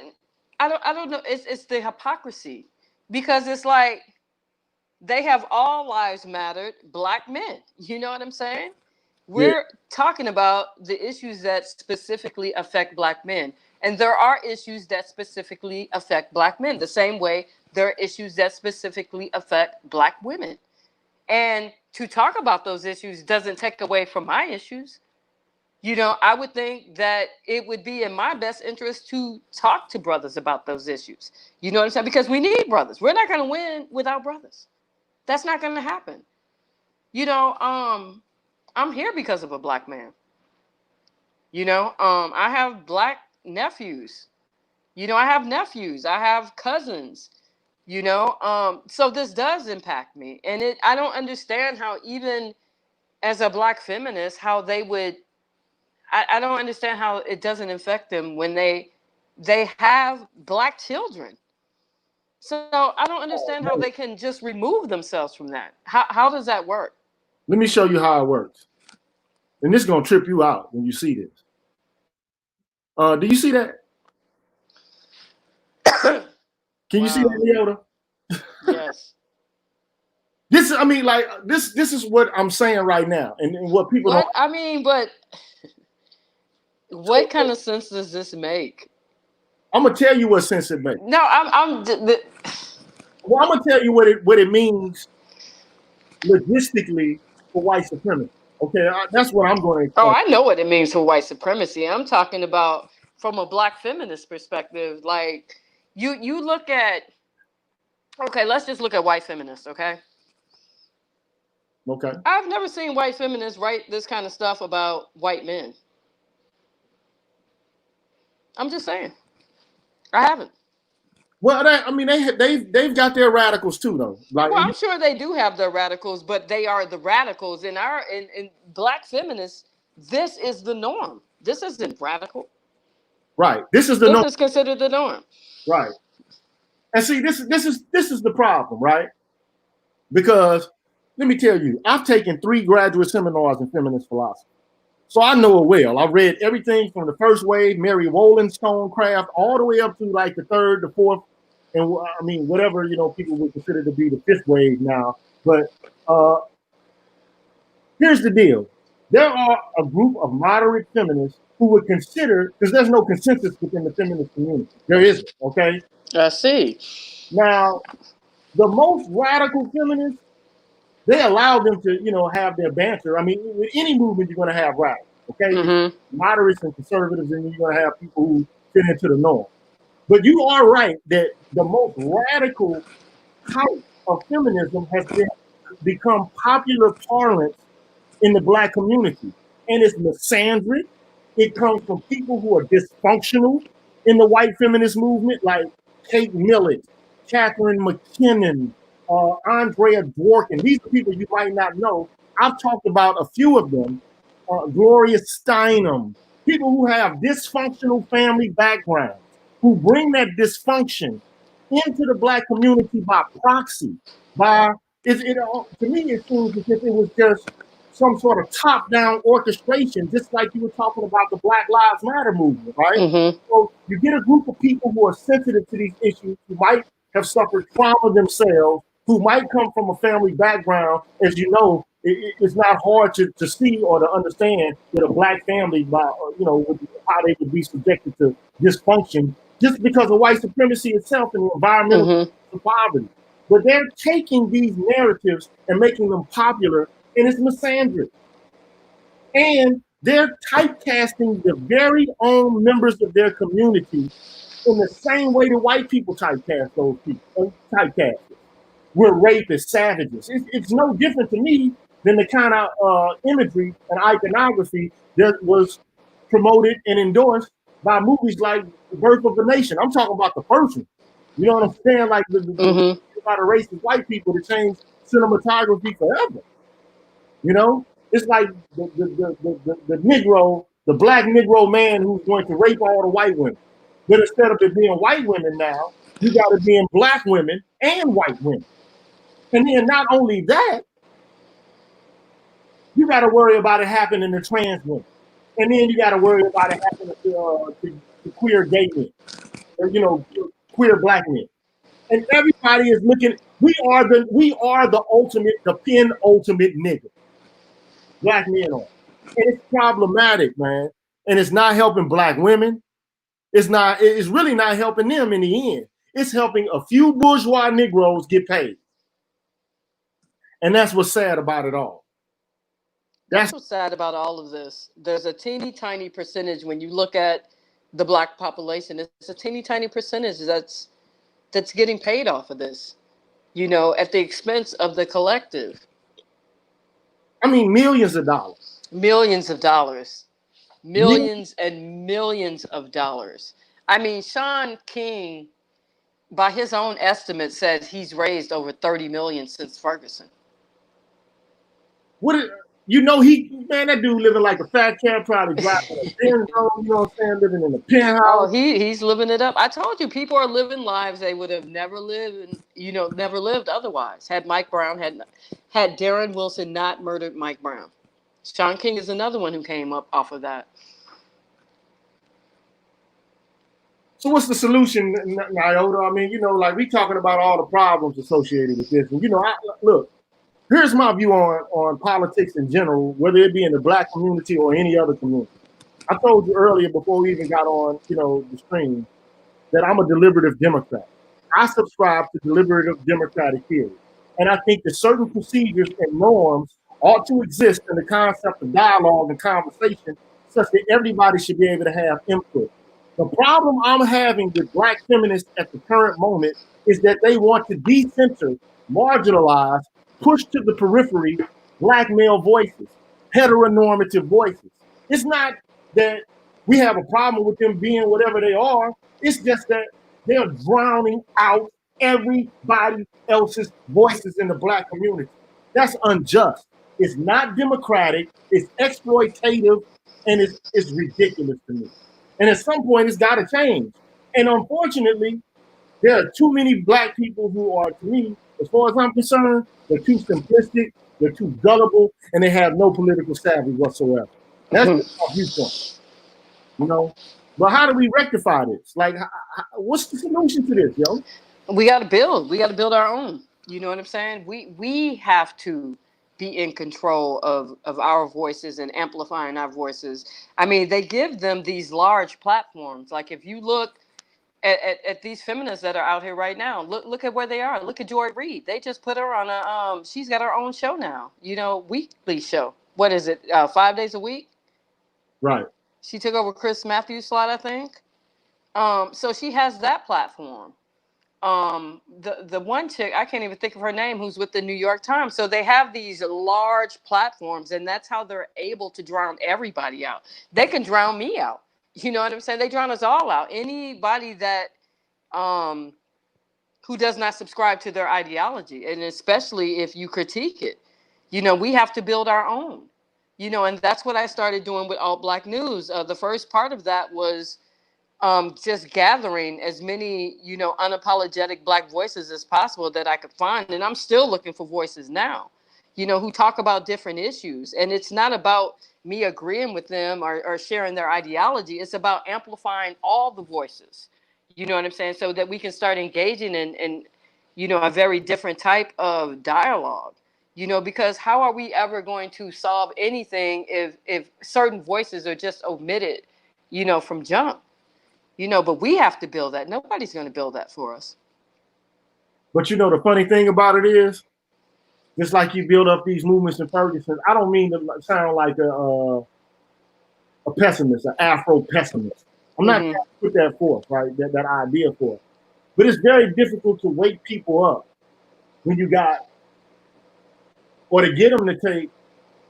I don't know, it's the hypocrisy because it's like they have all lives mattered black men. You know what I'm saying? Yeah, We're talking about the issues that specifically affect black men. And there are issues that specifically affect black men, the same way there are issues that specifically affect black women. And to talk about those issues doesn't take away from my issues. You know, I would think that it would be in my best interest to talk to brothers about those issues. You know what I'm saying? Because we need brothers. We're not going to win without brothers. That's not going to happen. You know, I'm here because of a black man. You know, I have black nephews. You know, I have nephews, I have cousins, you know. So this does impact me. And I don't understand how, even as a black feminist, how they would, I don't understand how it doesn't affect them when they have black children. So I don't understand how they can just remove themselves from that. How does that work? Let me show you how it works. And this is gonna trip you out when you see this. Do you see that? Can you see Wow. that, Nyota? Yes. This, I mean, like this is what I'm saying right now, and what people don't. What I mean, but So what kind of sense does this make? I'm gonna tell you what sense it makes. No, Well, I'm gonna tell you what it means logistically for white supremacy. Okay, that's what I'm going to oh, explain. I know what it means for white supremacy. I'm talking about from a black feminist perspective. Like you look at, okay, let's just look at white feminists, okay? Okay. I've never seen white feminists write this kind of stuff about white men. I'm just saying. I haven't. Well, I mean, they've got their radicals too, though. Like, Well, I'm sure they do have their radicals, but they are the radicals in black feminists. This is the norm. This isn't radical. right. This is the This no. is considered the norm. Right. And see, this is the problem, right? Because let me tell you, I've taken 3 graduate seminars in feminist philosophy. So I know it well. I've read everything from the first wave, Mary Wollstonecraft, all the way up to like the third, the fourth, and I mean whatever people would consider to be the 5th wave now. But uh, here's the deal: there are a group of moderate feminists who would consider, because there's no consensus within the feminist community. There isn't. Okay. I see. Now, the most radical feminists, they allow them to, have their banter. I mean, with any movement, you're going to have radicals, okay? Mm-hmm. Moderates and conservatives, and you're going to have people who fit into the norm. But you are right that the most radical type of feminism has become popular parlance in the black community. And it's misandric. It comes from people who are dysfunctional in the white feminist movement, like Kate Millett, Catherine McKinnon, Andrea Dworkin. These are people you might not know. I've talked about a few of them. Gloria Steinem, people who have dysfunctional family backgrounds, who bring that dysfunction into the black community by proxy, by to me it seems as if it was just some sort of top-down orchestration, just like you were talking about the Black Lives Matter movement, right? Mm-hmm. So you get a group of people who are sensitive to these issues, who might have suffered trauma themselves, who might come from a family background. As you know, it's not hard to see or to understand that a black family, by how they would be subjected to dysfunction just because of white supremacy itself and environmental poverty. But they're taking these narratives and making them popular, and it's misandry. And they're typecasting the very own members of their community in the same way the white people typecast those people. Typecast it. We're rapists, savages. It's no different to me than the kind of imagery and iconography that was promoted and endorsed by movies like The Birth of a Nation. I'm talking about the first one. You know what I'm saying? Like about a racist white people to change cinematography forever. It's like the Negro, the black Negro man who's going to rape all the white women. But instead of it being white women now, you got it being black women and white women. And then not only that, you got to worry about it happening to trans women. And then you got to worry about it happening to queer gay men, or, queer black men. And everybody is looking. We are the ultimate, the penultimate nigga. Black men are. And it's problematic, man. And it's not helping black women. It's really not helping them in the end. It's helping a few bourgeois Negroes get paid. And that's what's sad about it all. That's what's sad about all of this. There's a teeny tiny percentage when you look at the black population. It's a teeny tiny percentage that's getting paid off of this, at the expense of the collective. I mean, millions of dollars. Millions of dollars. Millions and millions of dollars. I mean, Sean King, by his own estimate, said he's raised over 30 million since Ferguson. What is, you know, man, that dude living like a fat cat, probably driving a Benzo, you know what I'm saying, living in a penthouse. Oh, he's living it up. I told you, people are living lives they would have never lived, and never lived otherwise. Had Mike Brown had Darren Wilson not murdered Mike Brown. Sean King is another one who came up off of that. So what's the solution, Nyota? I mean, you know, like we talking about all the problems associated with this, and you know, look, here's my view on politics in general, whether it be in the black community or any other community. I told you earlier before we even got on, you know, the stream, that I'm a deliberative Democrat. I subscribe to deliberative democratic theory. And I think that certain procedures and norms ought to exist in the concept of dialogue and conversation such that everybody should be able to have input. The problem I'm having with black feminists at the current moment is that they want to decenter, marginalize, push to the periphery black male voices, heteronormative voices. It's not that we have a problem with them being whatever they are. It's just that they're drowning out everybody else's voices in the black community. That's unjust. It's not democratic. It's exploitative, and it's ridiculous to me. And at some point, it's got to change. And unfortunately, there are too many black people who are, to me, as far as I'm concerned, they're too simplistic, they're too gullible, and they have no political savvy whatsoever. That's my viewpoint, you know. But how do we rectify this? Like, what's the solution to this, yo? We got to build. We got to build our own. You know what I'm saying? We have to be in control of our voices and amplifying our voices. I mean, they give them these large platforms. Like if you look at these feminists that are out here right now, look at where they are. Look at Joy Reid. They just put her on a she's got her own show now. You know, weekly show. What is it? 5 days a week? Right. She took over Chris Matthews' slot, I think. So she has that platform. The one chick, I can't even think of her name, who's with the New York Times. So they have these large platforms, and that's how they're able to drown everybody out. They can drown me out. You know what I'm saying? They drown us all out. Anybody that who does not subscribe to their ideology, and especially if you critique it. You know, we have to build our own. You know, and that's what I started doing with Alt Black News. The first part of that was just gathering as many, unapologetic black voices as possible that I could find. And I'm still looking for voices now, who talk about different issues. And it's not about me agreeing with them or sharing their ideology. It's about amplifying all the voices. You know what I'm saying? So that we can start engaging in a very different type of dialogue. Because how are we ever going to solve anything if certain voices are just omitted, from jump? But we have to build that. Nobody's going to build that for us. But you know, the funny thing about it is, just like you build up these movements in Ferguson, I don't mean to sound like a pessimist, an Afro pessimist. I'm not trying to put that forth, right? That idea forth. But it's very difficult to wake people up when you got, or to get them to take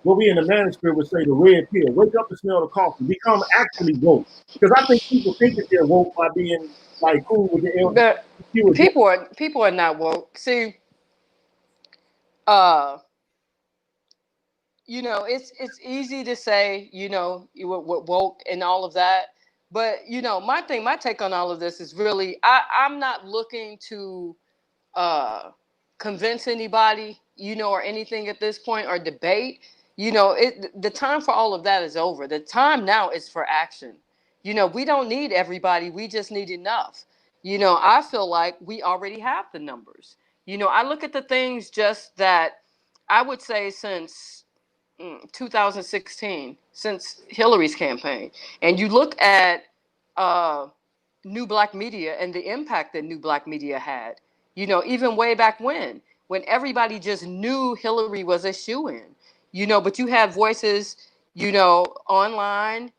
what we in the manuscript would say the red pill. Wake up and smell the coffee. Become actually woke. Because I think people think that they're woke by being like cool with the elders. People are not woke. See, it's easy to say, you were woke and all of that. But my take on all of this is really, I'm not looking to convince anybody, or anything at this point, or debate. The time for all of that is over. The time now is for action. We don't need everybody. We just need enough. I feel like we already have the numbers. I look at the things just that I would say since 2016, since Hillary's campaign, and you look at new black media and the impact that new black media had, even way back when everybody just knew Hillary was a shoo-in, but you had voices, online,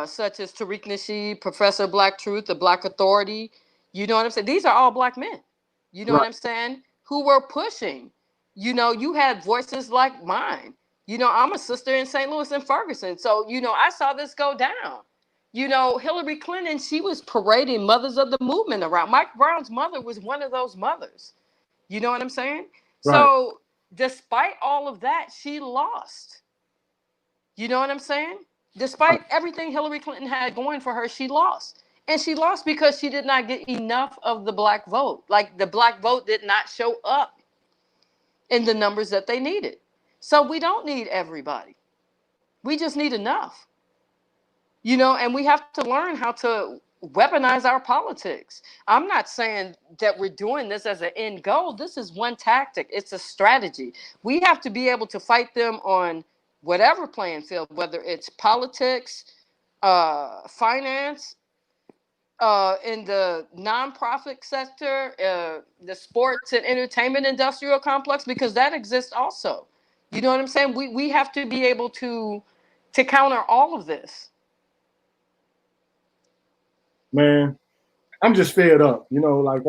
such as Tariq Nasheed, Professor Black Truth, the Black Authority. You know what I'm saying? These are all black men. You know Right. what I'm saying? Who were pushing. You had voices like mine. I'm a sister in St. Louis and Ferguson. So, I saw this go down. Hillary Clinton, she was parading mothers of the movement around. Mike Brown's mother was one of those mothers. You know what I'm saying? Right. So, despite all of that, she lost. You know what I'm saying? Right. Despite everything Hillary Clinton had going for her, she lost. And she lost because she did not get enough of the black vote. Like, the black vote did not show up in the numbers that they needed. So, we don't need everybody. We just need enough. And we have to learn how to weaponize our politics. I'm not saying that we're doing this as an end goal. This is one tactic, it's a strategy. We have to be able to fight them on whatever playing field, whether it's politics, finance, in the nonprofit sector, the sports and entertainment industrial complex, because that exists also. You know what I'm saying? We have to be able to counter all of this. Man, I'm just fed up. Black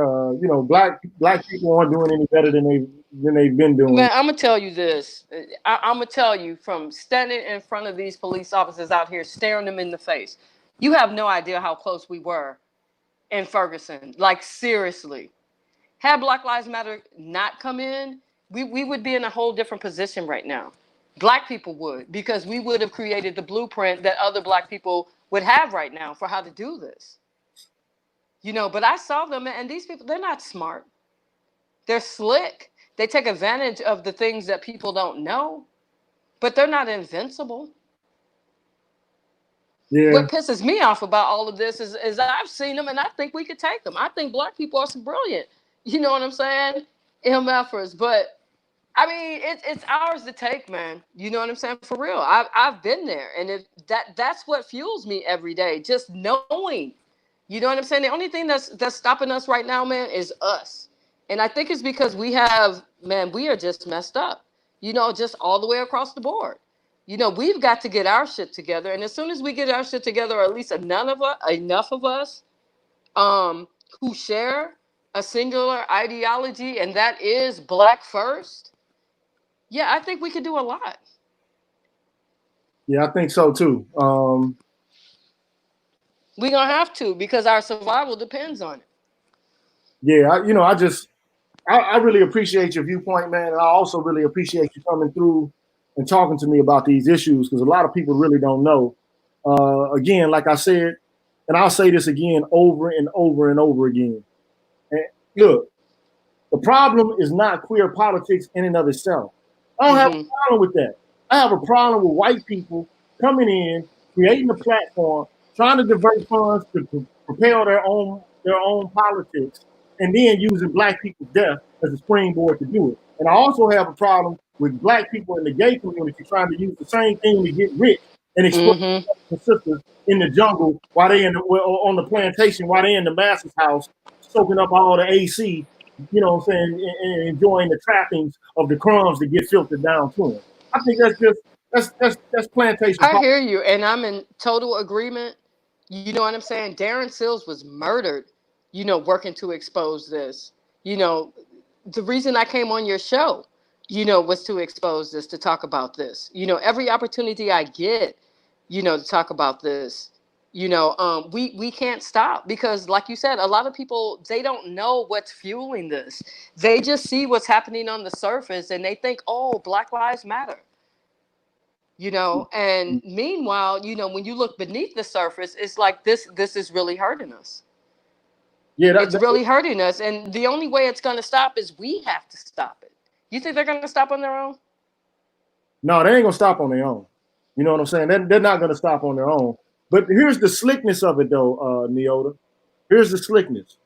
people aren't doing any better than they've been doing. Man, I'm gonna tell you this. I'm gonna tell you, from standing in front of these police officers out here, staring them in the face. You have no idea how close we were in Ferguson. Like, seriously, had Black Lives Matter not come in, we would be in a whole different position right now. Black people would, because we would have created the blueprint that other black people would have right now for how to do this. But I saw them, and these people, they're not smart. They're slick. They take advantage of the things that people don't know, but they're not invincible. Yeah, What pisses me off about all of this is I've seen them and I think we could take them. I think black people are some brilliant, you know what I'm saying, MFers. But I mean, it's ours to take, man. You know what I'm saying? For real. I've been there, and if that's what fuels me every day, just knowing. You know what I'm saying? The only thing that's stopping us right now, man, is us. And I think it's because we are just messed up. Just all the way across the board. We've got to get our shit together, and as soon as we get our shit together, or at least enough of us, who share a singular ideology, and that is black first. Yeah, I think we could do a lot. yeah, I think so too. We're gonna have to, because our survival depends on it. Yeah, I really appreciate your viewpoint, man, and I also really appreciate you coming through and talking to me about these issues, because a lot of people really don't know. Again, like I said, and I'll say this again over and over and over again. And look, the problem is not queer politics in and of itself. I don't have a Mm-hmm. problem with that. I have a problem with white people coming in, creating a platform, trying to divert funds to propel their own politics, and then using black people's death as a springboard to do it. And I also have a problem with black people in the gay community trying to use the same thing to get rich and exploit Mm-hmm. the sisters in the jungle while they on the plantation, while they in the master's house, soaking up all the AC, what I'm saying, and enjoying the trappings of the crumbs that get filtered down to them. I think that's plantation I politics. hear you, and I'm in total agreement. You know what I'm saying? Darren Sills was murdered, working to expose this. You know, the reason I came on your show, was to expose this, to talk about this. Every opportunity I get, to talk about this. We can't stop, because, like you said, a lot of people, they don't know what's fueling this. They just see what's happening on the surface, and they think, oh, Black Lives Matter. And meanwhile, when you look beneath the surface, it's like this is really hurting us. Yeah, It's really hurting us, and the only way it's going to stop is we have to stop it. You think they're going to stop on their own? no, they ain't gonna stop on their own. You know what I'm saying? They're not gonna stop on their own. But here's the slickness of it, though, Nyota. Here's the slickness.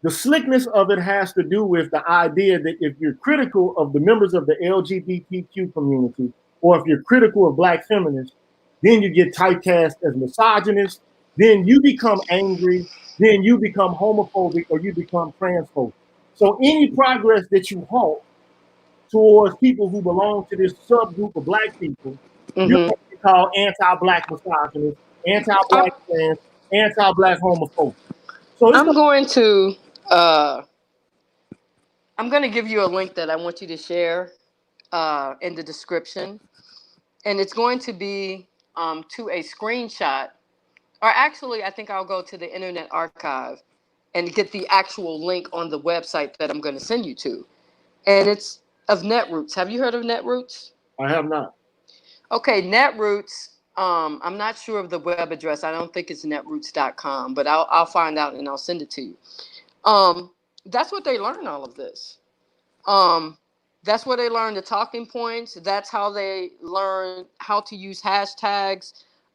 The slickness of it has to do with the idea that if you're critical of the members of the LGBTQ community, or if you're critical of black feminists, then you get typecast as misogynist, then you become angry, then you become homophobic, or you become transphobic. So any progress that you halt towards people who belong to this subgroup of black people, you're Mm-hmm. going to be called anti-black misogynist, I'm, anti-black trans, anti-black homophobic. So it's I'm going going to uh, I'm going to give you a link that I want you to share in the description, and it's going to be to a screenshot, or actually, I think I'll go to the Internet Archive and get the actual link on the website that I'm going to send you to. And it's of Netroots. Have you heard of Netroots? I have not. Okay, Netroots. I'm not sure of the web address. I don't think it's netroots.com, but I'll find out and I'll send it to you. That's what they learn all of this. Um, that's where they learn the talking points. That's how they learn how to use hashtags,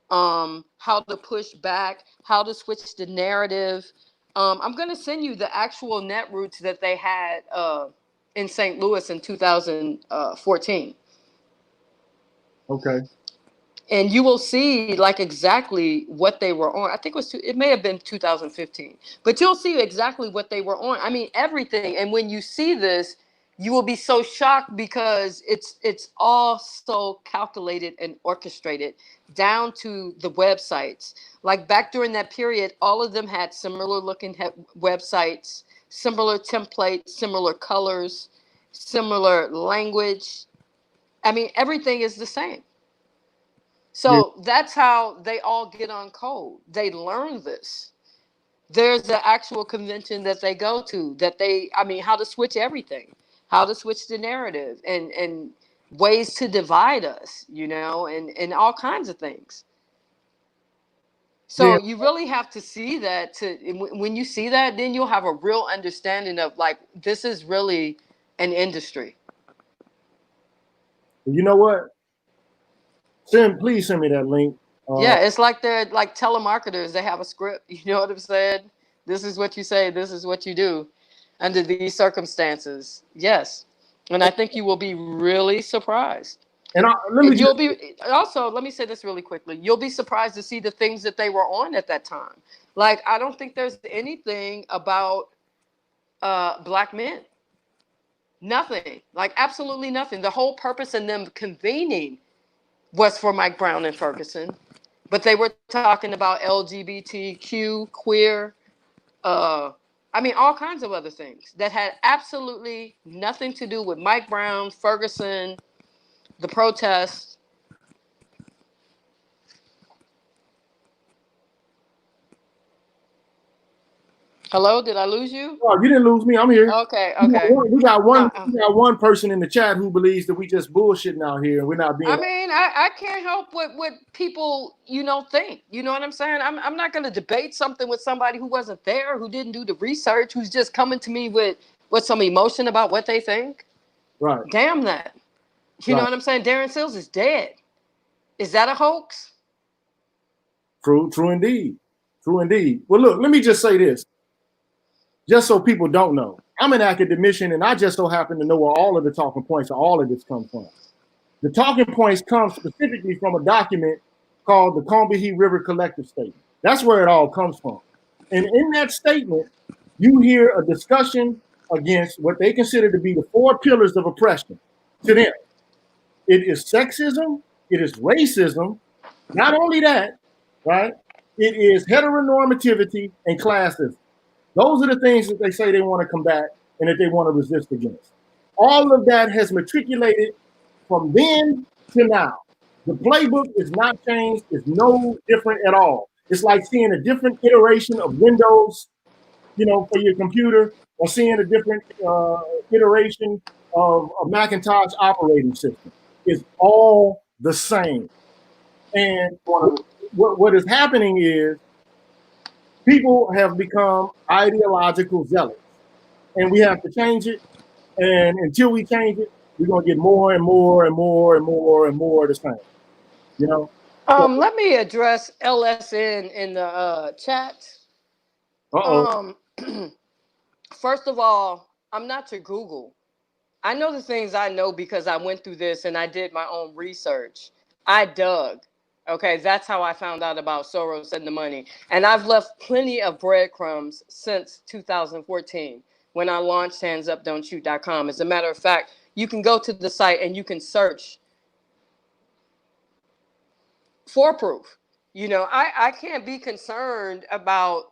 how to push back, how to switch the narrative. I'm going to send you the actual Netroots that they had in St. Louis in 2014. Okay. And you will see like exactly what they were on. I think it may have been 2015, but you'll see exactly what they were on. I mean, everything. And when you see this, you will be so shocked because it's all so calculated and orchestrated down to the websites. Like back during that period, all of them had similar looking websites, similar templates, similar colors, similar language. I mean, everything is the same. Yeah. So that's how they all get on code. They learn this. There's the actual convention that they go to I mean, how to switch everything, how to switch the narrative and ways to divide us, and all kinds of things. Yeah. So you really have to see that when you see that, then you'll have a real understanding of like, this is really an industry. You know what? Please send me that link. Yeah, it's like they're like telemarketers. They have a script. You know what I'm saying? This is what you say. This is what you do under these circumstances. Yes. And I think you will be really surprised. and let me And just you'll be also, let me say this really quickly. You'll be surprised to see the things that they were on at that time. Like, I don't think there's anything about black men. Nothing. Like, absolutely nothing. The whole purpose in them convening was for Mike Brown and Ferguson. But they were talking about LGBTQ, queer, I mean, all kinds of other things that had absolutely nothing to do with Mike Brown, Ferguson, the protests. Hello, did I lose you? Oh, you didn't lose me. I'm here. Okay, okay. We got one person in the chat who believes that we just bullshitting out here and we're not being. I mean, I can't help what people, think. You know what I'm saying? I'm not going to debate something with somebody who wasn't there, who didn't do the research, who's just coming to me with some emotion about what they think. Right. Damn that. You know Right. what I'm saying? Darren Sills is dead. Is that a hoax? True indeed. True indeed. Well, look, let me just say this, just so people don't know. I'm an academician, and I just so happen to know where all of the talking points of all of this come from. The talking points come specifically from a document called the Combahee River Collective Statement. That's where it all comes from. And in that statement, you hear a discussion against what they consider to be the four pillars of oppression to them. It is sexism, it is racism, not only that, right? It is heteronormativity and classism. Those are the things that they say they want to combat and that they want to resist against. All of that has matriculated from then to now. The playbook is not changed, it's no different at all. It's like seeing a different iteration of Windows, for your computer, or seeing a different iteration of a Macintosh operating system. It's all the same. And what is happening is people have become ideological zealots, and we have to change it. And until we change it, we're gonna get more and more and more and more and more of the same. So, Let me address LSN in the chat. uh-oh. Um, First of all, I'm not your Google. I know the things I know because I went through this and I did my own research. I dug. Okay, that's how I found out about Soros and the money. And I've left plenty of breadcrumbs since 2014 when I launched handsupdon'tshoot.com. As a matter of fact, you can go to the site and you can search for proof. I can't be concerned about,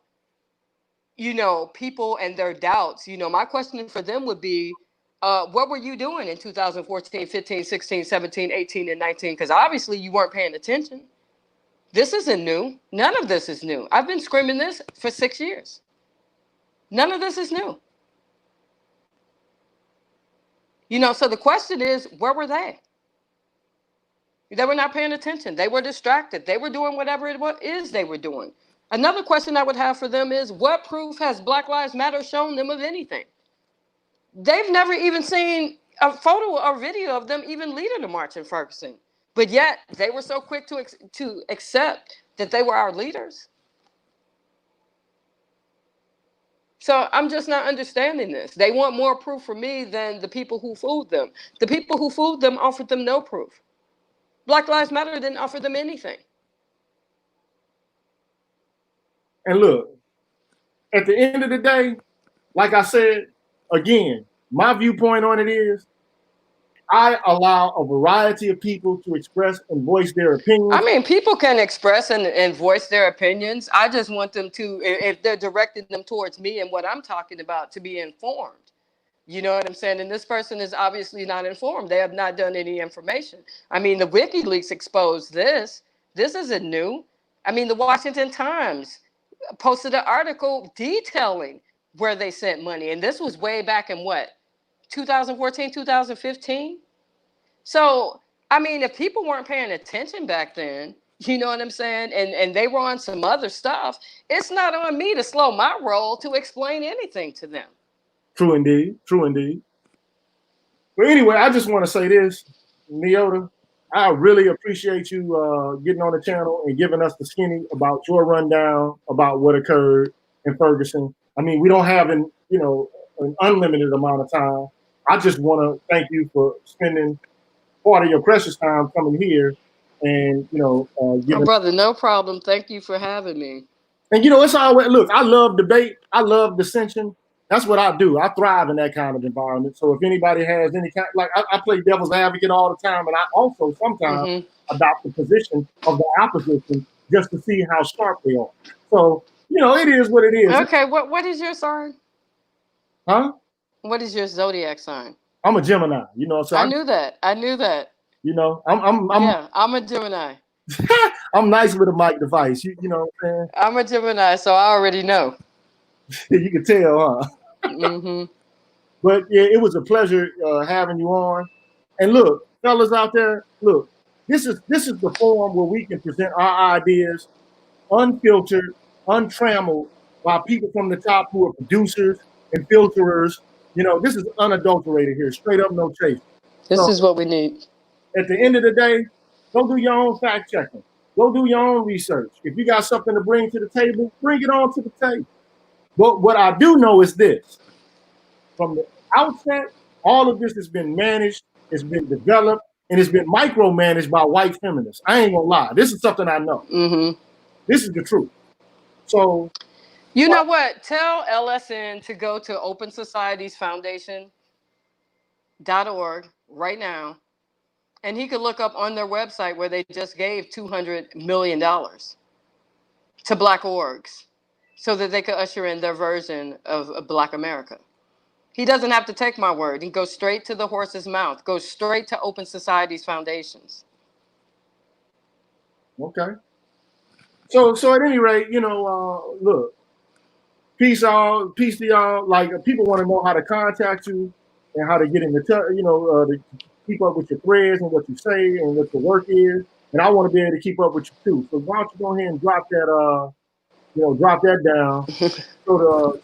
people and their doubts. My question for them would be, what were you doing in 2014, 15, 16, 17, 18, and 19? Because obviously you weren't paying attention. This isn't new. None of this is new. I've been screaming this for 6 years. None of this is new. So the question is, where were they? They were not paying attention. They were distracted. They were doing whatever is they were doing. Another question I would have for them is, what proof has Black Lives Matter shown them of anything? They've never even seen a photo or video of them even leading the march in Ferguson. But yet they were so quick to accept that they were our leaders. So I'm just not understanding this. They want more proof from me than the people who fooled them. The people who fooled them offered them no proof. Black Lives Matter didn't offer them anything. And look, at the end of the day, like I said, again, my viewpoint on it is I allow a variety of people to express and voice their opinions. I mean, people can express and voice their opinions. I just want them to, if they're directing them towards me and what I'm talking about, to be informed. You know what I'm saying? And this person is obviously not informed. They have not done any information. I mean, the WikiLeaks exposed this. This isn't new. I mean, the Washington Times posted an article detailing where they sent money. And this was way back in what? 2014, 2015? So, I mean, if people weren't paying attention back then, you know what I'm saying? And they were on some other stuff, it's not on me to slow my roll to explain anything to them. True indeed. True indeed. But anyway, I just want to say this, Nyota, I really appreciate you getting on the channel and giving us the skinny about your rundown about what occurred in Ferguson. I mean, we don't have an unlimited amount of time. I just want to thank you for spending part of your precious time coming here and giving. Oh, brother, no problem. Thank you for having me. And it's always, look, I love debate. I love dissension. That's what I do. I thrive in that kind of environment. So if anybody has any kind, like I play devil's advocate all the time, and I also sometimes adopt the position of the opposition just to see how sharp they are. So it is what it is. Okay, what is your sign? Huh? What is your zodiac sign? I'm a Gemini. So I knew that. I'm I'm a Gemini. I'm nice with a mic device. You know what I'm saying? I'm a Gemini, so I already know. You can tell, huh? But yeah, it was a pleasure having you on. And look, fellas out there, look, this is the forum where we can present our ideas unfiltered, untrammeled by people from the top who are producers and filterers. This is unadulterated here, straight up, no chase. This is what we need. At the end of the day, go do your own fact checking. Go do your own research. If you got something to bring to the table, bring it on to the table. But what I do know is this. From the outset, all of this has been managed, it's been developed, and it's been micromanaged by white feminists. I ain't gonna lie. This is something I know. This is the truth. So, you know what? Tell LSN to go to Open Societies Foundation.org right now, and he could look up on their website where they just gave $200 million to Black orgs so that they could usher in their version of Black America. He doesn't have to take my word. He goes straight to the horse's mouth, goes straight to Open Societies Foundations. Okay. So at any rate, look, peace to y'all. Like, people want to know how to contact you and how to get in the to keep up with your threads and what you say and what your work is. And I want to be able to keep up with you too. So why don't you go ahead and drop that down so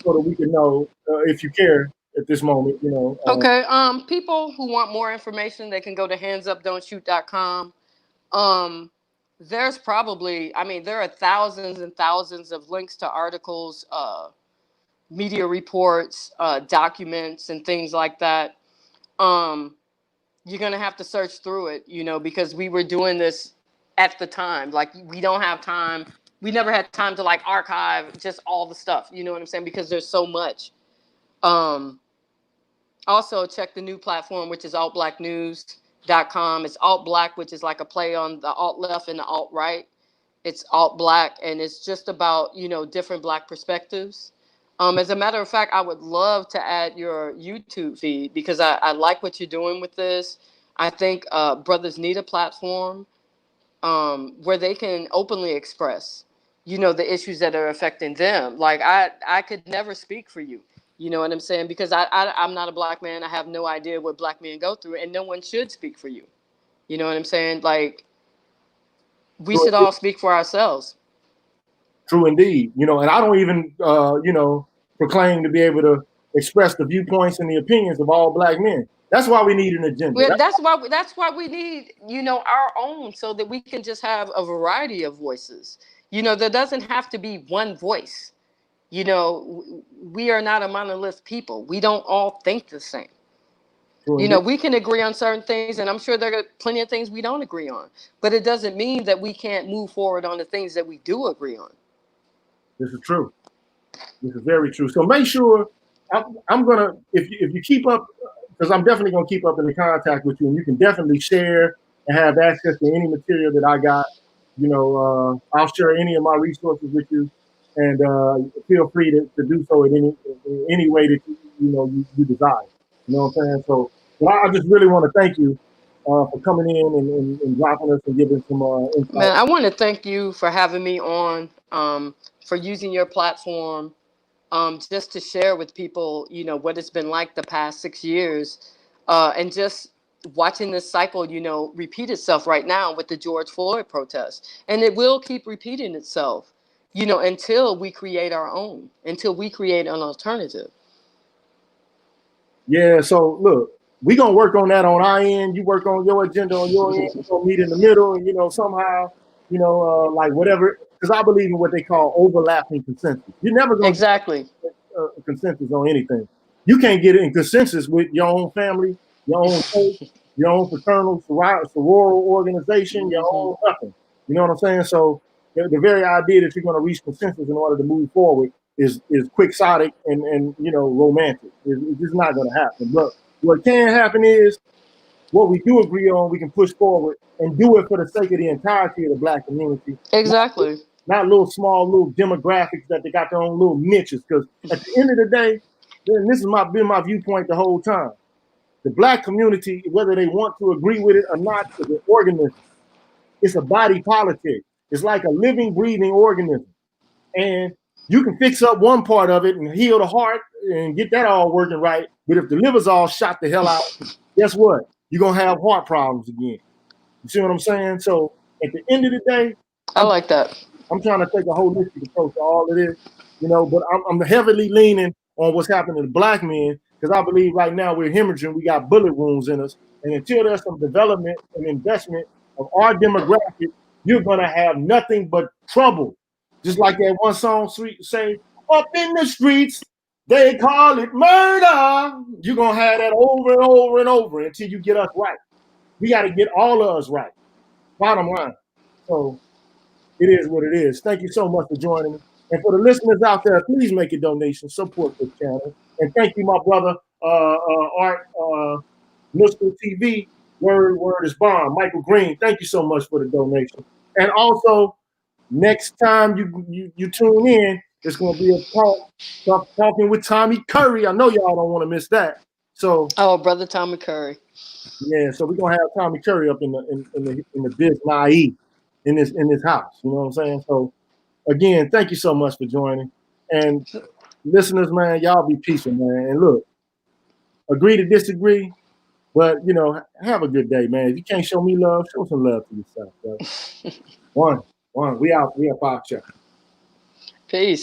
that we can know if you care at this moment. Okay. People who want more information, they can go to handsupdon'tshoot.com. There's probably, there are thousands and thousands of links to articles, media reports, documents, and things like that. You're going to have to search through it, because we were doing this at the time. Like, we don't have time. We never had time to archive just all the stuff, you know what I'm saying? Because there's so much. Also, check the new platform, which is altblacknews.com. It's alt black, which is like a play on the alt left and the alt right. It's alt black, and it's just about, different Black perspectives. As a matter of fact, I would love to add your YouTube feed because I like what you're doing with this. I think Brothers need a platform. where they can openly express, the issues that are affecting them. Like I could never speak for you. You know what I'm saying? Because I'm not a black man. I have no idea what black men go through, and no one should speak for you. You know what I'm saying? Like we True, should all speak for ourselves. true indeed. And I don't even, proclaim to be able to express the viewpoints and the opinions of all black men. That's why we need an agenda. Well, that's why we need, our own, so that we can just have a variety of voices. There doesn't have to be one voice. We are not a monolith people. We don't all think the same. True indeed. We can agree on certain things, and I'm sure there are plenty of things we don't agree on. But it doesn't mean that we can't move forward on the things that we do agree on. This is true. This is very true. So make sure I'm gonna, if you keep up, because I'm definitely gonna keep up in the contact with you, and you can definitely share and have access to any material that I got. I'll share any of my resources with you, and feel free to do so in any way that you desire. You know what I'm saying? So, but I just really want to thank you for coming in and dropping us and giving some insight. Man, I want to thank you for having me on, for using your platform, just to share with people, what it's been like the past 6 years, and just watching this cycle, repeat itself right now with the George Floyd protest. And it will keep repeating itself, until we create our own, until we create an alternative. Yeah, so look, we're gonna work on that on our end. You work on your agenda on your end. We're gonna meet in the middle, and somehow, like whatever, because I believe in what they call overlapping consensus. You're never gonna Exactly. get a consensus on anything. You can't get in consensus with your own family, your own faith, your own fraternal, sorority organization, your Hmm. own nothing. You know what I'm saying? So the very idea that you're going to reach consensus in order to move forward is quixotic and romantic. It's just not going to happen. But what can happen is what we do agree on, we can push forward and do it for the sake of the entirety of the black community. Exactly. Not little small little demographics that they got their own little niches. Because at the end of the day, and this has been my viewpoint the whole time. The black community, whether they want to agree with it or not, is an organism. It's a body politic. It's like a living, breathing organism. And you can fix up one part of it and heal the heart and get that all working right. But if the liver's all shot the hell out, guess what? You're going to have heart problems again. You see what I'm saying? So at the end of the day, I I'm like that. I'm trying to take a holistic approach to all of this, but I'm heavily leaning on what's happening to black men because I believe right now we're hemorrhaging. We got bullet wounds in us. And until there's some development and investment of our demographic, you're going to have nothing but trouble. Just like that one song say, up in the streets, they call it murder. You're going to have that over and over and over until you get us right. We got to get all of us right. Bottom line. So it is what it is. Thank you so much for joining me. And for the listeners out there, please make a donation, support this channel. And thank you, my brother, Art, Mr. TV, Word is Bond, Michael Green. Thank you so much for the donation. And also, next time you tune in, it's going to be a talking with Tommy Curry. I know y'all don't want to miss that. So, Oh, brother Tommy Curry. yeah, so we're gonna have Tommy Curry up in the biz naive in this house. You know what I'm saying? So again, thank you so much for joining. And listeners, man, y'all be peaceful, man. And look, agree to disagree, but have a good day, man. If you can't show me love, show some love to yourself, bro. One. We out 5 check. Peace.